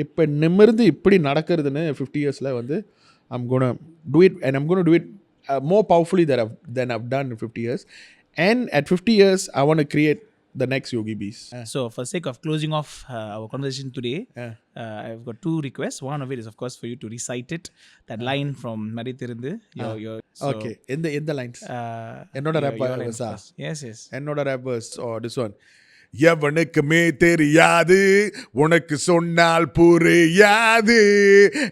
இப்போ நிமிர்ந்து இப்படி நடக்கிறதுன்னு 50 yearsல வந்து I'm going to do it, and I'm going to do it more powerfully than I've done in 50 years. And at 50 years, I want to create the next Yogi Bees. So for sake of closing off our conversation today, I've got 2 requests. One of it is, of course, for you to recite it. That line from Madai Thiranthu. Okay. In the lines. Ennoda rap verse. Yes. Ennoda rap verse or this one. எவனுக்குமே தெரியாது உனக்கு சொன்னால் புரியாது.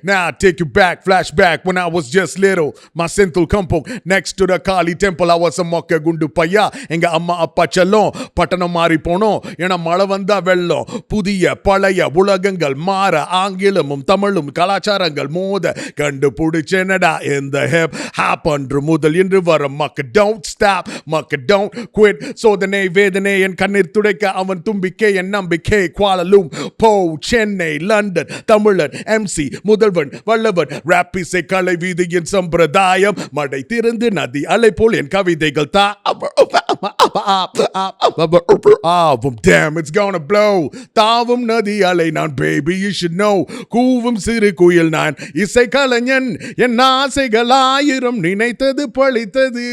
Now take you back, flashback when I was just little. My central kampong next to the Kali temple. I was a mokka gundu paya. எங்க அம்மா அப்பா செல்லம் பட்டணம் மாறி போனோம். ஏன்னா மழை வந்தா வெள்ளம். புதிய பழைய உலகங்கள் மாற ஆங்கிலமும் தமிழும் கலாச்சாரங்கள் மோத கண்டுபிடிச்சேனடா இந்த ஹிப் ஹாப் அன்று முதல் இன்று வர மக்க don't stop, மக்க don't quit. சோதனை வேதனை என் கண்ணீர் துடைக்க அவன் தும்பிக்கை என் நம்பிக்கை. குவாலலும் போ சென்னை லண்டன் தமிழன் எம்சி முதல்வன் வல்லவன் ராப் இசை கலை வீதியின் சம்பிரதாயம். மடை திறந்து நதி அலை போல் என் கவிதைகள் damn it's gonna blow. தாவும் நதி அலை நான் baby you should know. கூவும் சிறு குயில் நான் இசை கலைஞன் என் ஆசைகள் 1000 நினைத்தது பழித்தது.